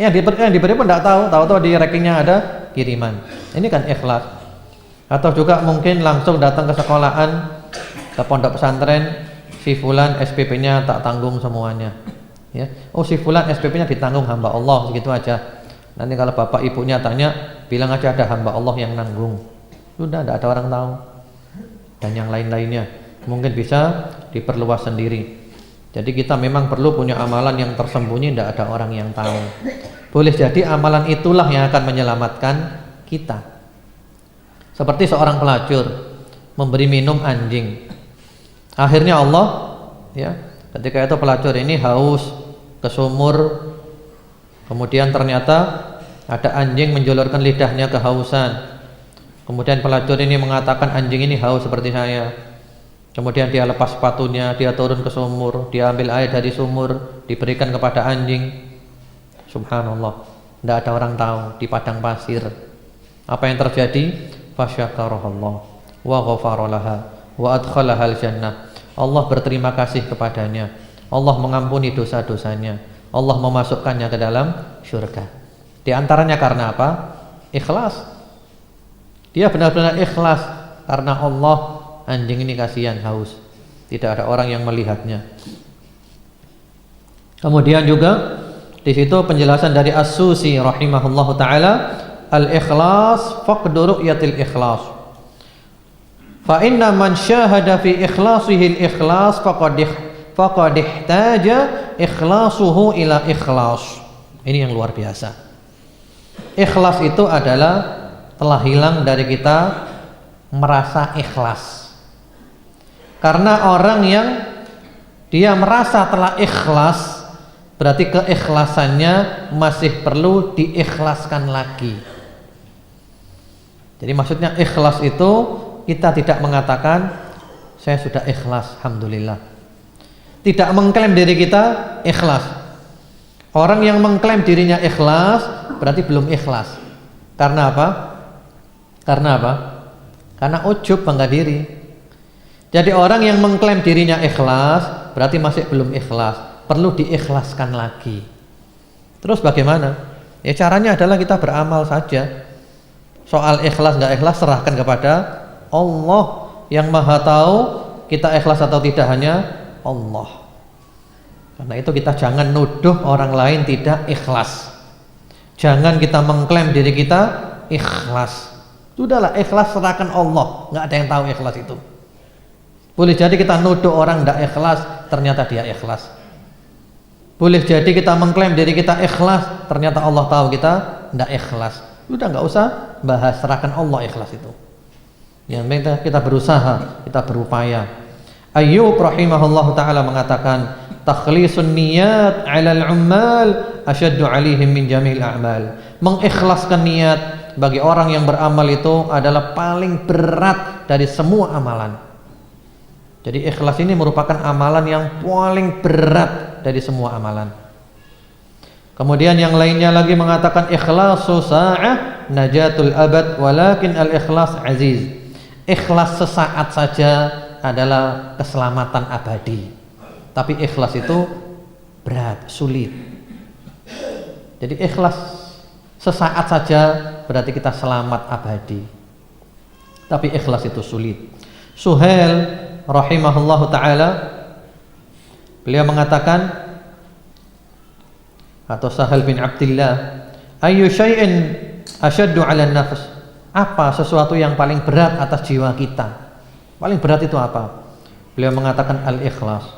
Yang diberi pun tidak tahu di rekeningnya ada kiriman. Ini kan ikhlas. Atau juga mungkin langsung datang ke sekolahan, ke pondok pesantren, si fulan SPP-nya tak tanggung semuanya. Ya. Oh, si fulan SPP-nya ditanggung hamba Allah, segitu aja. Nanti kalau bapak ibunya tanya, bilang aja ada hamba Allah yang nanggung. Sudah, tidak ada orang tahu. Dan yang lain-lainnya mungkin bisa diperluas sendiri. Jadi kita memang perlu punya amalan yang tersembunyi, tidak ada orang yang tahu. Boleh jadi amalan itulah yang akan menyelamatkan kita. Seperti seorang pelacur memberi minum anjing. Akhirnya Allah ya, ketika itu pelacur ini haus ke sumur, kemudian ternyata ada anjing menjulurkan lidahnya kehausan. Kemudian pelacur ini mengatakan, anjing ini haus seperti saya. Kemudian dia lepas sepatunya, dia turun ke sumur, dia ambil air dari sumur, diberikan kepada anjing. Subhanallah, tidak ada orang tahu di padang pasir. Apa yang terjadi? Fasyakarahallah wa ghafaralaha wa adkhalahal jannah. Allah berterima kasih kepadanya. Allah mengampuni dosa-dosanya. Allah memasukkannya ke dalam surga. Di antaranya karena apa? Ikhlas. Dia benar-benar ikhlas karena Allah. Anjing ini kasihan haus, tidak ada orang yang melihatnya. Kemudian juga di situ penjelasan dari As-Susi rahimahullahu taala, al-ikhlas faqdu ru'yatil ikhlas. Fa inna man syahada fi ikhlasihi al-ikhlas faqad ihtaja ikhlasuhu ila ikhlas. Ini yang luar biasa. Ikhlas itu adalah telah hilang dari kita merasa ikhlas. Karena orang yang dia merasa telah ikhlas, berarti keikhlasannya masih perlu diikhlaskan lagi. Jadi maksudnya ikhlas itu kita tidak mengatakan saya sudah ikhlas, alhamdulillah. Tidak mengklaim diri kita ikhlas. Orang yang mengklaim dirinya ikhlas berarti belum ikhlas. Karena apa? Karena ujub, bangga diri. Jadi orang yang mengklaim dirinya ikhlas berarti masih belum ikhlas, perlu diikhlaskan lagi. Terus bagaimana? Ya caranya adalah kita beramal saja. Soal ikhlas nggak ikhlas serahkan kepada Allah yang Maha tahu kita ikhlas atau tidak, hanya Allah. Karena itu kita jangan nuduh orang lain tidak ikhlas. Jangan kita mengklaim diri kita ikhlas. Sudahlah, ikhlas serahkan Allah, nggak ada yang tahu ikhlas itu. Boleh jadi kita nuduh orang tidak ikhlas, ternyata dia ikhlas. Boleh jadi kita mengklaim diri kita ikhlas, ternyata Allah tahu kita tidak ikhlas. Sudah, nggak usah bahas, serahkan Allah ikhlas itu. Yang penting kita berusaha, kita berupaya. Ayyub rahimahullah ta'ala mengatakan, takhlisun niyat 'alal 'ummal asyaddu 'alaihim min jamil a'mal. Mengikhlaskan niat bagi orang yang beramal itu adalah paling berat dari semua amalan. Jadi ikhlas ini merupakan amalan yang paling berat dari semua amalan. Kemudian yang lainnya lagi mengatakan ikhlasu sa'ah najatul abad walakin al-ikhlas aziz. Ikhlas sesaat saja adalah keselamatan abadi. Tapi ikhlas itu berat, sulit. Jadi ikhlas sesaat saja berarti kita selamat abadi. Tapi ikhlas itu sulit. Suhail rahimahullahu ta'ala, beliau mengatakan, atau Sahal bin Abdillah, ayyu syai'in asyaddu 'ala nafs. Apa sesuatu yang paling berat atas jiwa kita? Paling berat itu apa? Beliau mengatakan al-ikhlas.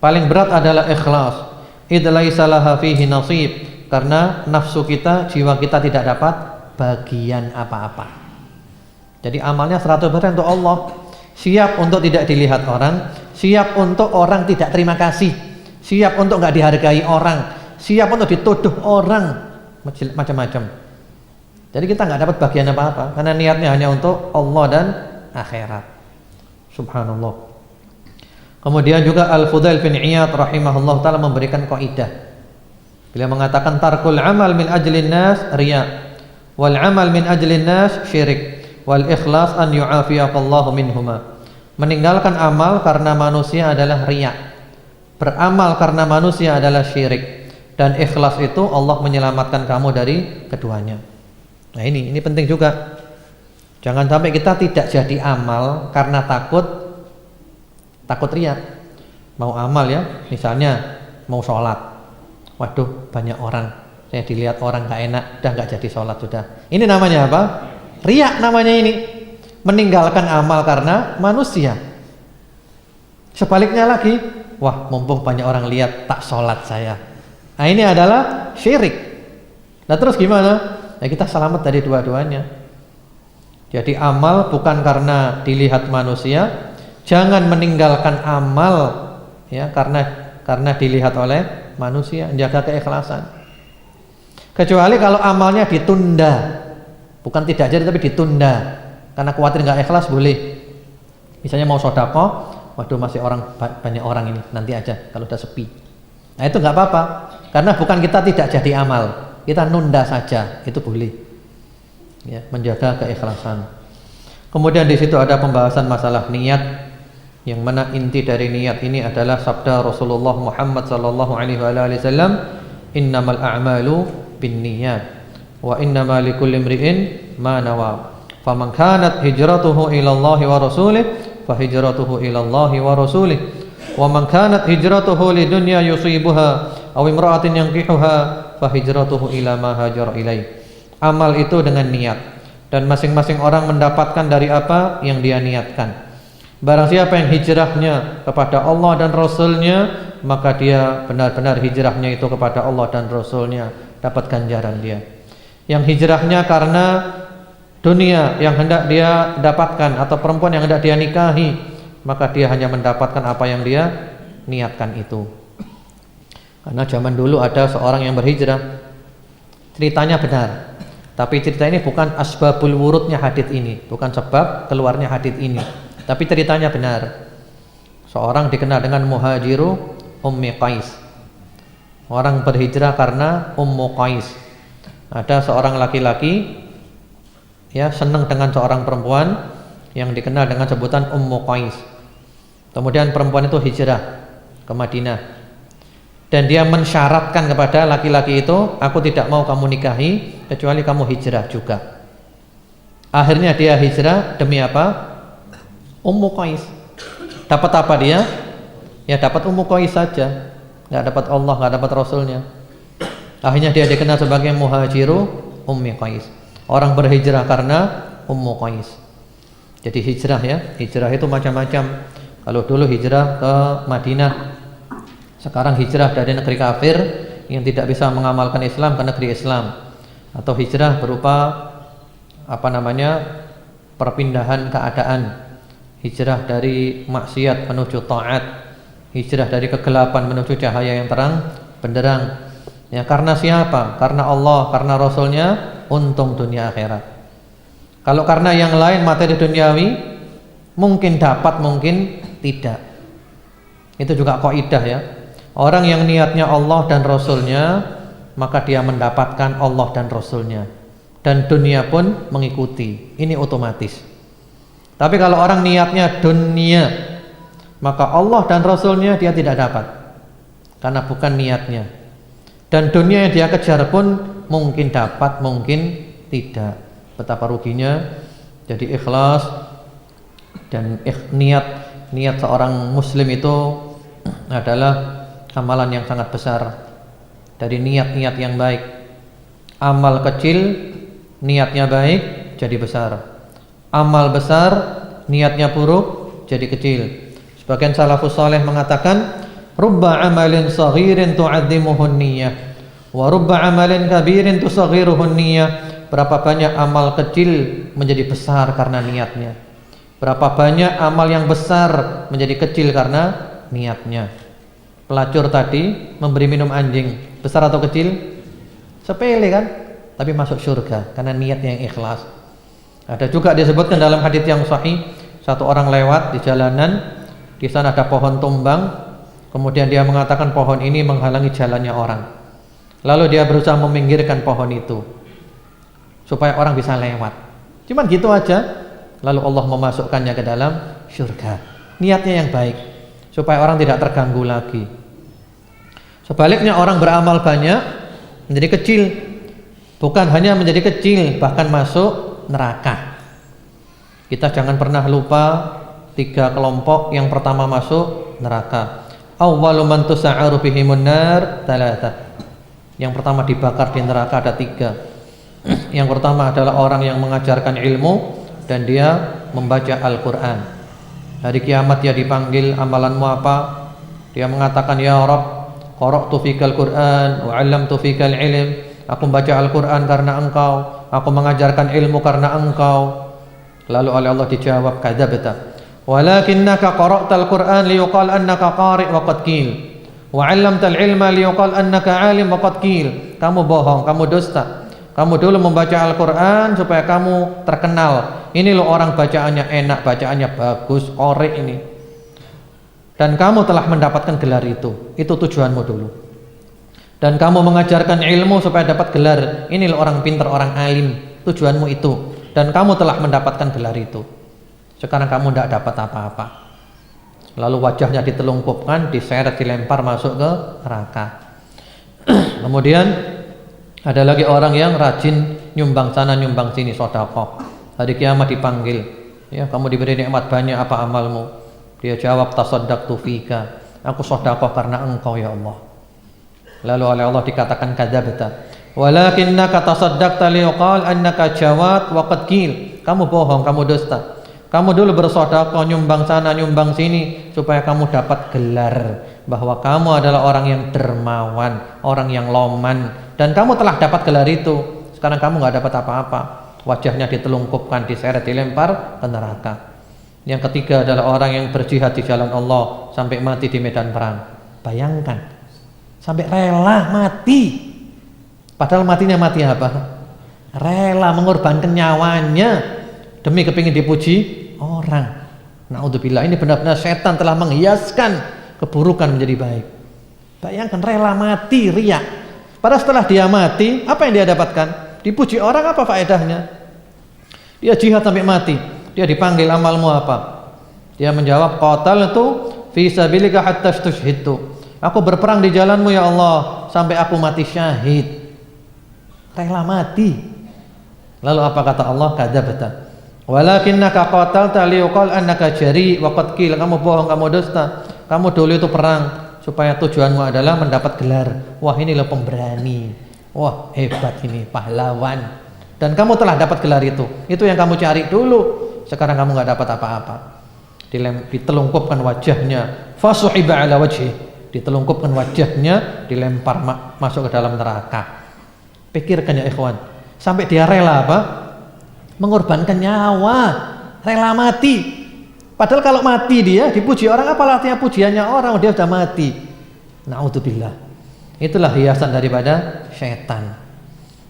Paling berat adalah ikhlas. Idh laisa laha fihi nasib, karena nafsu kita, jiwa kita tidak dapat bagian apa-apa. Jadi amalnya 100% untuk Allah. Siap untuk tidak dilihat orang, siap untuk orang tidak terima kasih, siap untuk nggak dihargai orang, siap untuk dituduh orang, macam-macam. Jadi kita nggak dapat bagian apa-apa karena niatnya hanya untuk Allah dan akhirat. Subhanallah. Kemudian juga Al-Fudail bin Iyad rahimahullah ta'ala memberikan kaidah. Beliau mengatakan tarkul amal min ajlin nas riya, wal amal min ajlin nas syirik, wal ikhlas an yu'afiyaqallahu minhuma. Meninggalkan amal karena manusia adalah riya. Beramal karena manusia adalah syirik. Dan ikhlas itu Allah menyelamatkan kamu dari keduanya. Nah ini penting juga. Jangan sampai kita tidak jadi amal karena takut riya. Mau amal ya, misalnya mau sholat. Waduh banyak orang, saya dilihat orang gak enak, udah gak jadi sholat sudah. Ini namanya apa? Riya namanya ini. Meninggalkan amal karena manusia. Sebaliknya lagi, wah mumpung banyak orang lihat tak sholat saya. Nah ini adalah syirik. Nah terus gimana? Nah kita selamat dari dua-duanya. Jadi amal bukan karena dilihat manusia. Jangan meninggalkan amal ya karena dilihat oleh manusia. Jaga keikhlasan. Kecuali kalau amalnya ditunda. Bukan tidak jadi tapi ditunda. Karena khawatir nggak ikhlas boleh. Misalnya mau sedekah, waduh masih banyak orang ini, nanti aja kalau udah sepi. Nah itu nggak apa-apa, karena bukan kita tidak jadi amal, kita nunda saja, itu boleh. Ya, menjaga keikhlasan. Kemudian di situ ada pembahasan masalah niat, yang mana inti dari niat ini adalah sabda Rasulullah Muhammad sallallahu alaihi wasallam, innamal a'malu binniyat wa innamal likulli imri'in ma nawa. Faman kanat hijratuhu ila Allah wa rasulih fa hijratuhu ila Allah wa rasulih wa man kanat hijratuhu lidunya yusibuha aw imra'atin yankihuha fa hijratuhu ila ma hajara ilaih. Amal itu dengan niat, dan masing-masing orang mendapatkan dari apa yang dia niatkan. Barang siapa yang hijrahnya kepada Allah dan Rasulnya, maka dia benar-benar hijrahnya itu kepada Allah dan Rasulnya, dapat ganjaran dia. Yang hijrahnya karena dunia yang hendak dia dapatkan atau perempuan yang hendak dia nikahi, maka dia hanya mendapatkan apa yang dia niatkan itu. Karena zaman dulu ada seorang yang berhijrah, ceritanya benar, tapi cerita ini bukan asbabul wurudnya hadits ini, bukan sebab keluarnya hadits ini, tapi ceritanya benar. Seorang dikenal dengan muhajiru Ummi Qais. Orang berhijrah karena Ummu Qais. Ada seorang laki-laki ya senang dengan seorang perempuan yang dikenal dengan sebutan Ummu Qais. Kemudian perempuan itu hijrah ke Madinah, dan dia mensyaratkan kepada laki-laki itu, aku tidak mau kamu nikahi kecuali kamu hijrah juga. Akhirnya dia hijrah demi apa? Ummu Qais. Dapat apa dia? Ya dapat Ummu Qais saja, nggak dapat Allah, nggak dapat Rasulnya. Akhirnya dia dikenal sebagai muhajiru Ummi Qais. Orang berhijrah karena Ummu Qais. Jadi hijrah ya, hijrah itu macam-macam. Kalau dulu hijrah ke Madinah, sekarang hijrah dari negeri kafir yang tidak bisa mengamalkan Islam ke negeri Islam. Atau hijrah berupa perpindahan keadaan. Hijrah dari maksiat menuju taat, hijrah dari kegelapan menuju cahaya yang terang benderang. Ya karena siapa? Karena Allah, karena Rasulnya, untung dunia akhirat. Kalau karena yang lain materi duniawi, mungkin dapat, mungkin tidak. Itu juga kaidah ya. Orang yang niatnya Allah dan Rasulnya, maka dia mendapatkan Allah dan Rasulnya, dan dunia pun mengikuti. Ini otomatis. Tapi kalau orang niatnya dunia, maka Allah dan Rasulnya dia tidak dapat, karena bukan niatnya. Dan dunia yang dia kejar pun mungkin dapat, mungkin tidak. Betapa ruginya. Jadi ikhlas dan niat seorang muslim itu adalah amalan yang sangat besar. Dari niat-niat yang baik, amal kecil niatnya baik jadi besar, amal besar niatnya buruk jadi kecil. Sebagian salafus saleh mengatakan, rubba amalin saghirin tu'azzimuhun niyyah wa rubba amalin kabirin tusaghiruhun niyyah. Berapa banyak amal kecil menjadi besar karena niatnya. Berapa banyak amal yang besar menjadi kecil karena niatnya. Pelacur tadi memberi minum anjing, besar atau kecil? Sepele kan? Tapi masuk surga karena niatnya yang ikhlas. Ada juga disebutkan dalam hadits yang sahih, satu orang lewat di jalanan, di sana ada pohon tumbang, kemudian dia mengatakan pohon ini menghalangi jalannya orang. Lalu dia berusaha meminggirkan pohon itu supaya orang bisa lewat. Cuman gitu aja. Lalu Allah memasukkannya ke dalam surga. Niatnya yang baik supaya orang tidak terganggu lagi. Sebaliknya orang beramal banyak menjadi kecil, bukan hanya menjadi kecil, bahkan masuk neraka. Kita jangan pernah lupa 3 kelompok yang pertama masuk neraka. Awwalu man tusa'aru bihimun nar thalatha. Yang pertama dibakar di neraka ada 3. Yang pertama adalah orang yang mengajarkan ilmu dan dia membaca Al-Quran. Hari kiamat dia dipanggil, amalanmu apa? Dia mengatakan, ya Rabb, qara'tu fikal Quran wa 'allamtu fikal ilm. Aku membaca Al-Quran karena engkau, aku mengajarkan ilmu karena engkau. Lalu oleh Allah dijawab, kadzabta, walakinnaka qara'tal Quran liyuqal annaka qari' wa qad qil wa 'allamtal ilma liyuqal annaka 'alim wa qad qil. Kamu bohong, kamu dusta. Kamu dulu membaca Al-Quran supaya kamu terkenal. Ini loh orang bacaannya enak, bacaannya bagus, qari' ini. Dan kamu telah mendapatkan gelar itu. Itu tujuanmu dulu. Dan kamu mengajarkan ilmu supaya dapat gelar. Ini loh orang pintar, orang alim. Tujuanmu itu. Dan kamu telah mendapatkan gelar itu. Sekarang kamu tidak dapat apa-apa. Lalu wajahnya ditelungkupkan, diseret, dilempar masuk ke neraka. Kemudian ada lagi orang yang rajin nyumbang sana nyumbang sini, sedekah. Hari kiamat dipanggil, ya, kamu diberi nikmat banyak, apa amalmu? Dia jawab, tasaddaqtu fika. Aku sedekah karena engkau ya Allah. Lalu oleh Allah dikatakan kadzabta. Walakinnaka tasaddaqta liqal annaka jawad wa qad qil. Kamu bohong, kamu dusta. Kamu dulu bersedekah nyumbang sana nyumbang sini supaya kamu dapat gelar bahwa kamu adalah orang yang dermawan, orang yang loman, dan kamu telah dapat gelar itu. Sekarang kamu nggak dapat apa-apa. Wajahnya ditelungkupkan, diseret, dilempar ke neraka. Yang ketiga adalah orang yang berjihad di jalan Allah sampai mati di medan perang. Bayangkan, sampai rela mati. Padahal matinya mati apa? Rela mengorbankan nyawanya demi kepingin dipuji orang. Naudzubillah, ini benar-benar setan telah menghiaskan keburukan menjadi baik. Bayangkan, rela mati, riya. Padahal setelah dia mati, apa yang dia dapatkan? Dipuji orang, apa faedahnya? Dia jihad sampai mati. Dia dipanggil, amalmu apa? Dia menjawab, qataltu fi sabilika hatta stushhidtu. Aku berperang di jalanmu ya Allah sampai aku mati syahid. Rela mati. Lalu apa kata Allah? Kadzabta. Walakinnaka qatalta liyuqal annaka jari wa qad qil. Kamu bohong, kamu dusta. Kamu dulu itu perang supaya tujuanmu adalah mendapat gelar. Wah, ini loh pemberani. Wah, hebat ini, pahlawan. Dan kamu telah dapat gelar itu. Itu yang kamu cari dulu. Sekarang kamu enggak dapat apa-apa. Ditelungkupkan wajahnya, fasuhiba ala wajhi. Ditelungkupkan wajahnya, dilempar masuk ke dalam neraka. Pikirkan ya ikhwan, sampai dia rela apa? Mengorbankan nyawa, rela mati. Padahal kalau mati dia dipuji orang, apa artinya pujiannya orang? Dia sudah mati. Naudzubillah. Itulah hiasan daripada syaitan.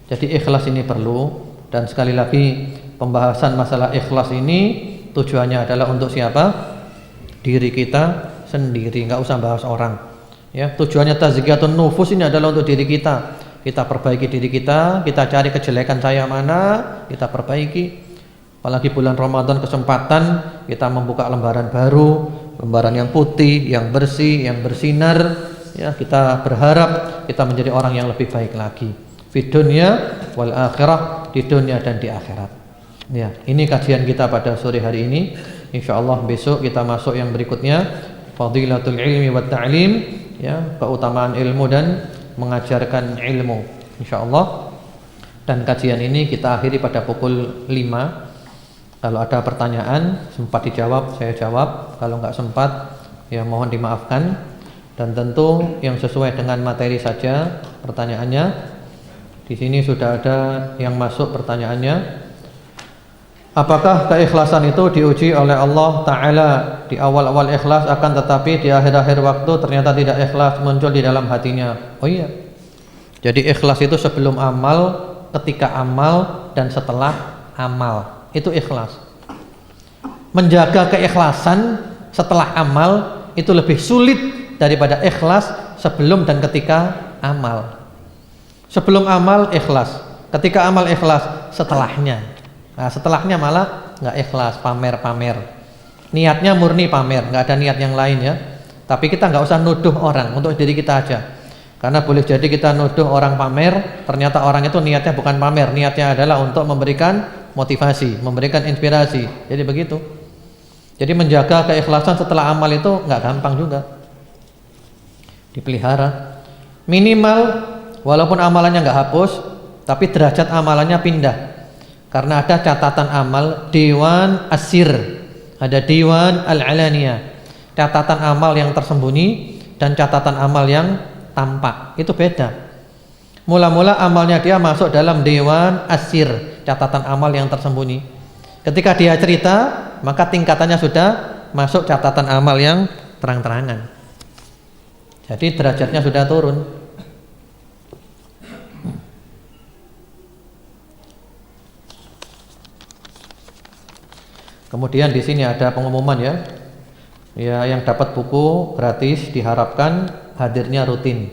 Jadi ikhlas ini perlu. Dan sekali lagi, pembahasan masalah ikhlas ini tujuannya adalah untuk siapa? Diri kita sendiri, nggak usah bahas orang. Ya, tujuannya tazkiyatun nufus ini adalah untuk diri kita. Kita perbaiki diri kita cari kejelekan saya mana, kita perbaiki. Apalagi bulan Ramadan kesempatan kita membuka lembaran baru, lembaran yang putih, yang bersih, yang bersinar. Ya, kita berharap kita menjadi orang yang lebih baik lagi. Fid dunya wal akhirah, di dunia dan di akhirat. Ya, ini kajian kita pada sore hari ini. Insyaallah besok kita masuk yang berikutnya, fadilatul ilmi wat ta'lim, ya, keutamaan ilmu dan mengajarkan ilmu, insyaallah. Dan kajian ini kita akhiri pada pukul 5. Kalau ada pertanyaan sempat dijawab, saya jawab. Kalau enggak sempat, ya mohon dimaafkan. Dan tentu yang sesuai dengan materi saja pertanyaannya. Di sini sudah ada yang masuk pertanyaannya. Apakah keikhlasan itu diuji oleh Allah Ta'ala di awal-awal ikhlas, akan tetapi di akhir-akhir waktu ternyata tidak ikhlas muncul di dalam hatinya? Oh iya. Jadi ikhlas itu sebelum amal, ketika amal, dan setelah amal. Itu ikhlas. Menjaga keikhlasan setelah amal itu lebih sulit daripada ikhlas sebelum dan ketika amal. Sebelum amal ikhlas, ketika amal ikhlas, setelahnya. Nah, setelahnya malah nggak ikhlas, pamer-pamer. Niatnya murni pamer, nggak ada niat yang lain ya. Tapi kita nggak usah nuduh orang, untuk diri kita aja. Karena boleh jadi kita nuduh orang pamer, ternyata orang itu niatnya bukan pamer, niatnya adalah untuk memberikan motivasi, memberikan inspirasi. Jadi begitu. Jadi menjaga keikhlasan setelah amal itu nggak gampang juga. Dipelihara. Minimal walaupun amalannya nggak hapus, tapi derajat amalannya pindah. Karena ada catatan amal Dewan Asir, ada Dewan Al-Alaniyah, catatan amal yang tersembunyi dan catatan amal yang tampak. Itu beda. Mula-mula amalnya dia masuk dalam Dewan Asir, catatan amal yang tersembunyi. Ketika dia cerita, maka tingkatannya sudah masuk catatan amal yang terang-terangan. Jadi derajatnya sudah turun. Kemudian di sini ada pengumuman ya. Ya, yang dapat buku gratis diharapkan hadirnya rutin.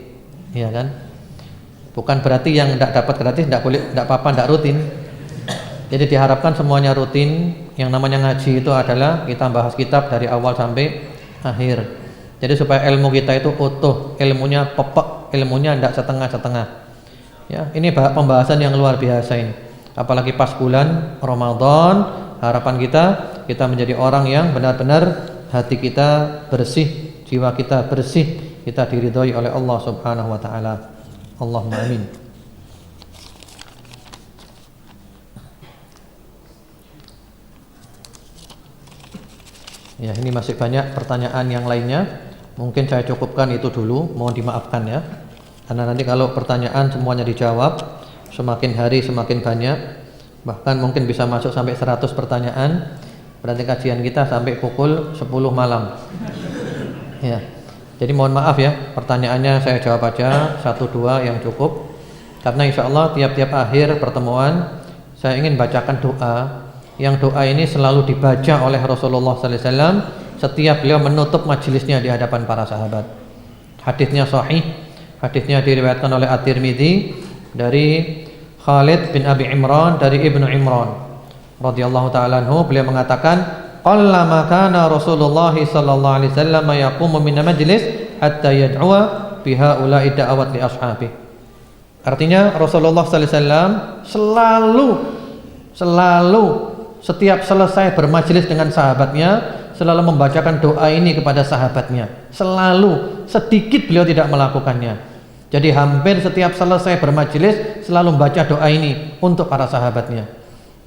Ya kan? Bukan berarti yang tidak dapat gratis tidak boleh, tidak apa-apa, tidak rutin. Jadi diharapkan semuanya rutin. Yang namanya ngaji itu adalah kita bahas kitab dari awal sampai akhir. Jadi supaya ilmu kita itu utuh, ilmunya pepek, ilmunya tidak setengah-setengah. Ya, ini pembahasan yang luar biasa ini. Apalagi pas bulan Ramadan, harapan kita menjadi orang yang benar-benar hati kita bersih, jiwa kita bersih, kita diridhoi oleh Allah Subhanahu wa taala. Allahumma amin. Ya, ini masih banyak pertanyaan yang lainnya. Mungkin saya cukupkan itu dulu, mohon dimaafkan ya. Karena nanti kalau pertanyaan semuanya dijawab, semakin hari semakin banyak. Bahkan mungkin bisa masuk sampai 100 pertanyaan. Berarti kajian kita sampai pukul 10 malam. Ya. Jadi mohon maaf ya, pertanyaannya saya jawab aja 1-2 yang cukup. Karena insya Allah tiap-tiap akhir pertemuan saya ingin bacakan doa. Yang doa ini selalu dibaca oleh Rasulullah sallallahu alaihi wasallam setiap beliau menutup majelisnya di hadapan para sahabat. Hadisnya sahih, hadisnya diriwayatkan oleh At-Tirmidzi dari Khalid bin Abi Imran dari Ibnu Imran radhiyallahu taala anhu, beliau mengatakan qallama kana Rasulullah sallallahu alaihi wasallam yaqumu min majlis hatta yad'uwa biha ula'i da'awat li ashabi. Artinya Rasulullah sallallahu alaihi wasallam selalu setiap selesai bermajelis dengan sahabatnya selalu membacakan doa ini kepada sahabatnya. Selalu, sedikit beliau tidak melakukannya. Jadi hampir setiap selesai bermajelis selalu membaca doa ini untuk para sahabatnya.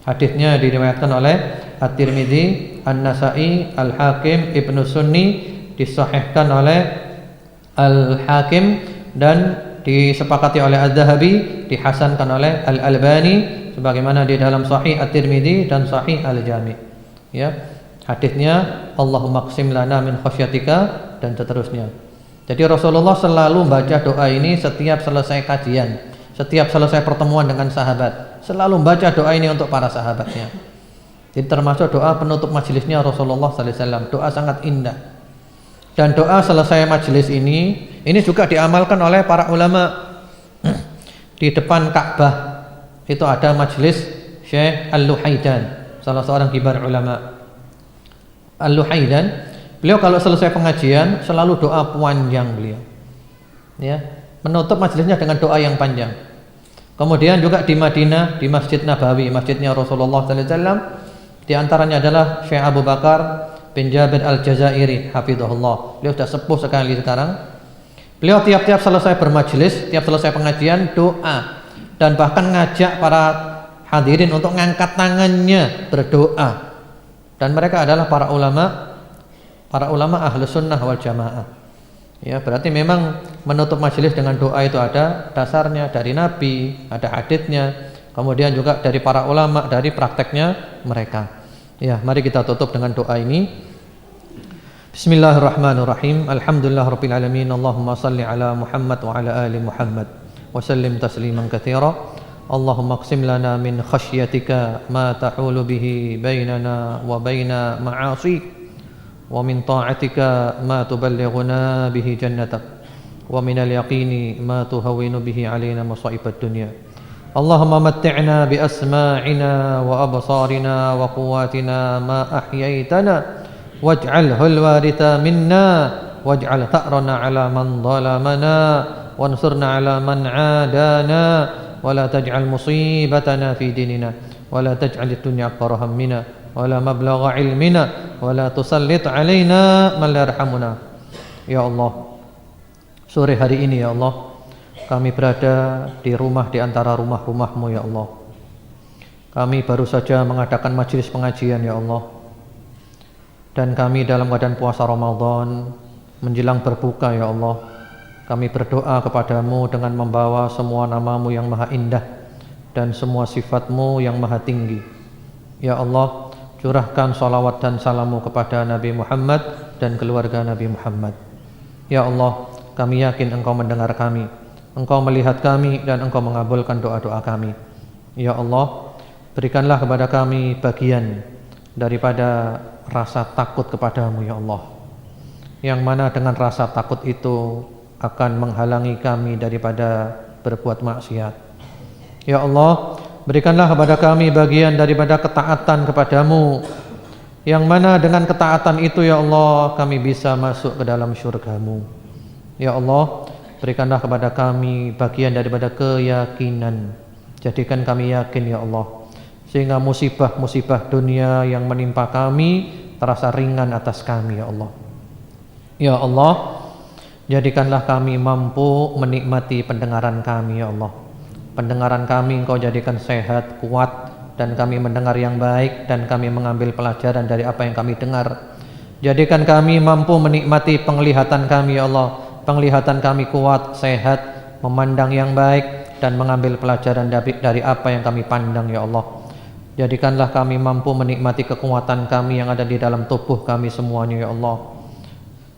Hadisnya diriwayatkan oleh At-Tirmidzi, An-Nasa'i, Al-Hakim, Ibnu Sunni, disahihkan oleh Al-Hakim dan disepakati oleh Az-Zahabi, dihasankan oleh Al-Albani sebagaimana di dalam Sahih At-Tirmidzi dan Sahih Al-Jami. Ya. Hadisnya Allahumma qsim lana min khasyatika dan seterusnya. Jadi Rasulullah selalu membaca doa ini setiap selesai kajian, setiap selesai pertemuan dengan sahabat, selalu membaca doa ini untuk para sahabatnya. Jadi termasuk doa penutup majelisnya Rasulullah sallallahu alaihi wasallam, doa sangat indah. Dan doa selesai majelis ini juga diamalkan oleh para ulama. Di depan Ka'bah itu ada majelis Syekh Al-Luhaidan, salah seorang kibar ulama. Al-Luhaidan, beliau kalau selesai pengajian selalu doa panjang beliau. Ya, menutup majelisnya dengan doa yang panjang. Kemudian juga di Madinah, di Masjid Nabawi, masjidnya Rasulullah sallallahu alaihi wasallam, di antaranya adalah Syekh Abu Bakar bin Jabir Al-Jazairi, hafizahullah. Beliau sudah sepuh sekali sekarang. Beliau tiap-tiap selesai bermajelis, tiap selesai pengajian doa dan bahkan ngajak para hadirin untuk ngangkat tangannya berdoa. Dan mereka adalah para ulama ahlu sunnah wal jamaah. Ya, berarti memang menutup majelis dengan doa itu ada dasarnya dari Nabi, ada haditsnya, kemudian juga dari para ulama, dari prakteknya mereka. Ya, mari kita tutup dengan doa ini. Bismillahirrahmanirrahim. Alhamdulillahirabbil alamin. Allahumma shalli ala Muhammad wa ala ali Muhammad wa sallim tasliman katsira. Allahumma qsim lana min khasyatika ma tahulu bihi bainana wa baina ma'asik wa min ta'atika ma tuballighuna bihi jannatak wa min al-yaqini ma tuhawwinu bihi alaina masaibat dunya. Allahumma matti'na bi asma'ina wa absarina wa quwwatina ma ahyaytana waj'alhul waritha minna waj'al tha'rana 'ala man zalamana wansurna 'ala man 'adana wa la taj'al musibatana fi dinina wa la taj'alid dunya akbar hammina wa la mablagha 'ilmina wa la tusallit 'alaina man la yarhamuna. Ya Allah, sore hari ini ya Allah, kami berada di rumah di antara rumah-rumah-Mu ya Allah. Kami baru saja mengadakan majelis pengajian ya Allah. Dan kami dalam keadaan puasa Ramadan menjelang berbuka ya Allah. Kami berdoa kepadamu dengan membawa semua nama-Mu yang maha indah dan semua sifat-Mu yang maha tinggi. Ya Allah, curahkan salawat dan salamu kepada Nabi Muhammad dan keluarga Nabi Muhammad. Ya Allah, kami yakin Engkau mendengar kami, Engkau melihat kami, dan Engkau mengabulkan doa-doa kami. Ya Allah, berikanlah kepada kami bagian daripada rasa takut kepadamu ya Allah, yang mana dengan rasa takut itu akan menghalangi kami daripada berbuat maksiat. Ya Allah, berikanlah kepada kami bagian daripada ketaatan kepadamu, yang mana dengan ketaatan itu ya Allah kami bisa masuk ke dalam syurga-Mu. Ya Allah, berikanlah kepada kami bagian daripada keyakinan. Jadikan kami yakin ya Allah, sehingga musibah-musibah dunia yang menimpa kami terasa ringan atas kami ya Allah. Ya Allah, jadikanlah kami mampu menikmati pendengaran kami ya Allah. Pendengaran kami Engkau jadikan sehat, kuat, dan kami mendengar yang baik, dan kami mengambil pelajaran dari apa yang kami dengar. Jadikan kami mampu menikmati penglihatan kami ya Allah. Penglihatan kami kuat, sehat, memandang yang baik, dan mengambil pelajaran dari apa yang kami pandang ya Allah. Jadikanlah kami mampu menikmati kekuatan kami yang ada di dalam tubuh kami semuanya ya Allah.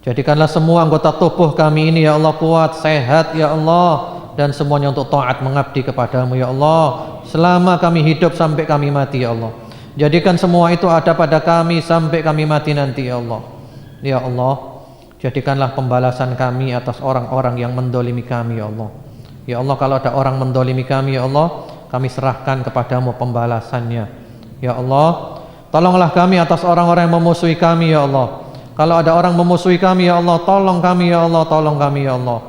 Jadikanlah semua anggota tubuh kami ini ya Allah kuat, sehat ya Allah, dan semuanya untuk taat mengabdi kepadamu ya Allah, selama kami hidup sampai kami mati ya Allah. Jadikan semua itu ada pada kami sampai kami mati nanti ya Allah. Ya Allah, jadikanlah pembalasan kami atas orang-orang yang mendolimi kami ya Allah. Ya Allah, kalau ada orang mendolimi kami ya Allah, kami serahkan kepadamu pembalasannya. Ya Allah, tolonglah kami atas orang-orang yang memusuhi kami ya Allah. Kalau ada orang memusuhi kami ya Allah, tolong kami ya Allah, tolong kami ya Allah.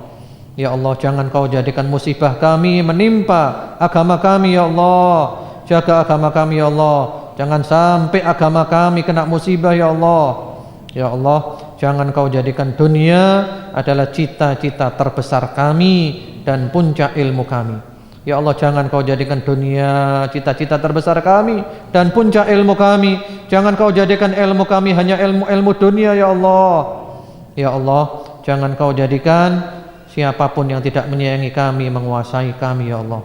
Ya Allah, jangan Kau jadikan musibah kami menimpa agama kami ya Allah. Jaga agama kami ya Allah, jangan sampai agama kami kena musibah ya Allah. Ya Allah, jangan Kau jadikan dunia adalah cita-cita terbesar kami dan puncak ilmu kami. Ya Allah, jangan Kau jadikan dunia cita-cita terbesar kami dan puncak ilmu kami. Jangan Kau jadikan ilmu kami hanya ilmu-ilmu dunia ya Allah. Ya Allah, jangan Kau jadikan siapapun yang tidak menyayangi kami menguasai kami ya Allah.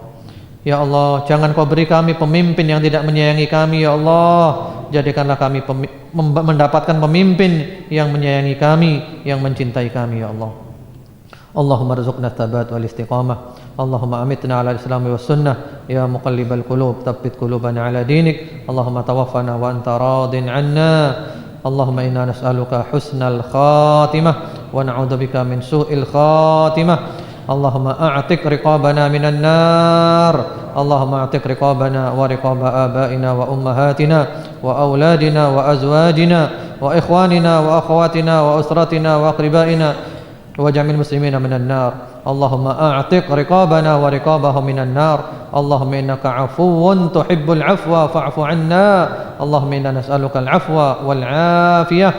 Ya Allah, jangan Kau beri kami pemimpin yang tidak menyayangi kami ya Allah. Jadikanlah kami mendapatkan pemimpin yang menyayangi kami, yang mencintai kami ya Allah. Allahumma rzuqna thabat wal istiqamah. Allahumma amitna ala al-islam was sunnah. Ya muqallibal qulub, tsabbit qulubana ala dinik. Allahumma tawaffana wa anta radin 'anna. Allahumma inna nas'aluka husnal khatimah wa na'udzubika min su'il khatimah. Allahumma a'tiq riqabana minan nar. Allahumma a'tiq riqabana wa riqaba abaina wa ummahatina wa auladina wa azwajina wa ikhwanina wa akhawatina wa usratina wa aqribaina wa jami'il muslimina minan nar. Allahumma a'tiq riqabana wa riqabahum minan nar. Allahumma innaka 'afuwun tuhibbul 'afwa fa'fu 'anna. Allahumma inna nas'aluka al-'afwa wal 'afiyah.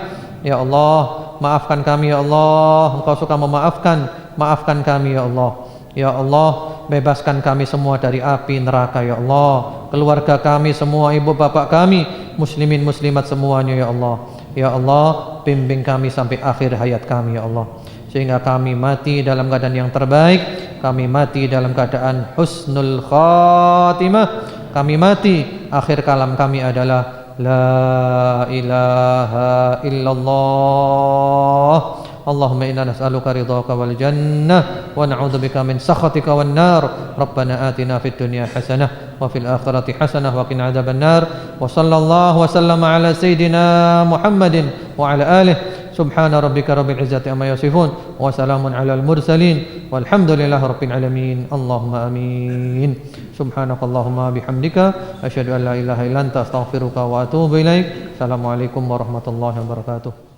Ya Allah, maafkan kami ya Allah. Engkau suka memaafkan, maafkan kami ya Allah. Ya Allah, bebaskan kami semua dari api neraka ya Allah. Keluarga kami semua, ibu bapak kami, muslimin muslimat semuanya ya Allah. Ya Allah, bimbing kami sampai akhir hayat kami ya Allah, sehingga kami mati dalam keadaan yang terbaik. Kami mati dalam keadaan husnul khatimah. Kami mati, akhir kalam kami adalah La ilaha illallah. Allahumma inna nas'aluka ridhaka wal jannah wa na'udzubika min sakhatika wan nar. Rabbana atina fid dunya hasanah wa fil akhirati hasanah wa qina adzaban nar. Wa sallallahu wa sallama ala sayidina Muhammadin wa ala alihi. Subhana rabbika rabbil izzati amma yasifun wa salamun alal mursalin walhamdulillahi rabbil alamin. Allahumma amin. Subhanakallahumma bihamdika asyhadu an la ilaha illa anta astaghfiruka wa atubu ilaik. Assalamualaikum warahmatullahi wabarakatuh.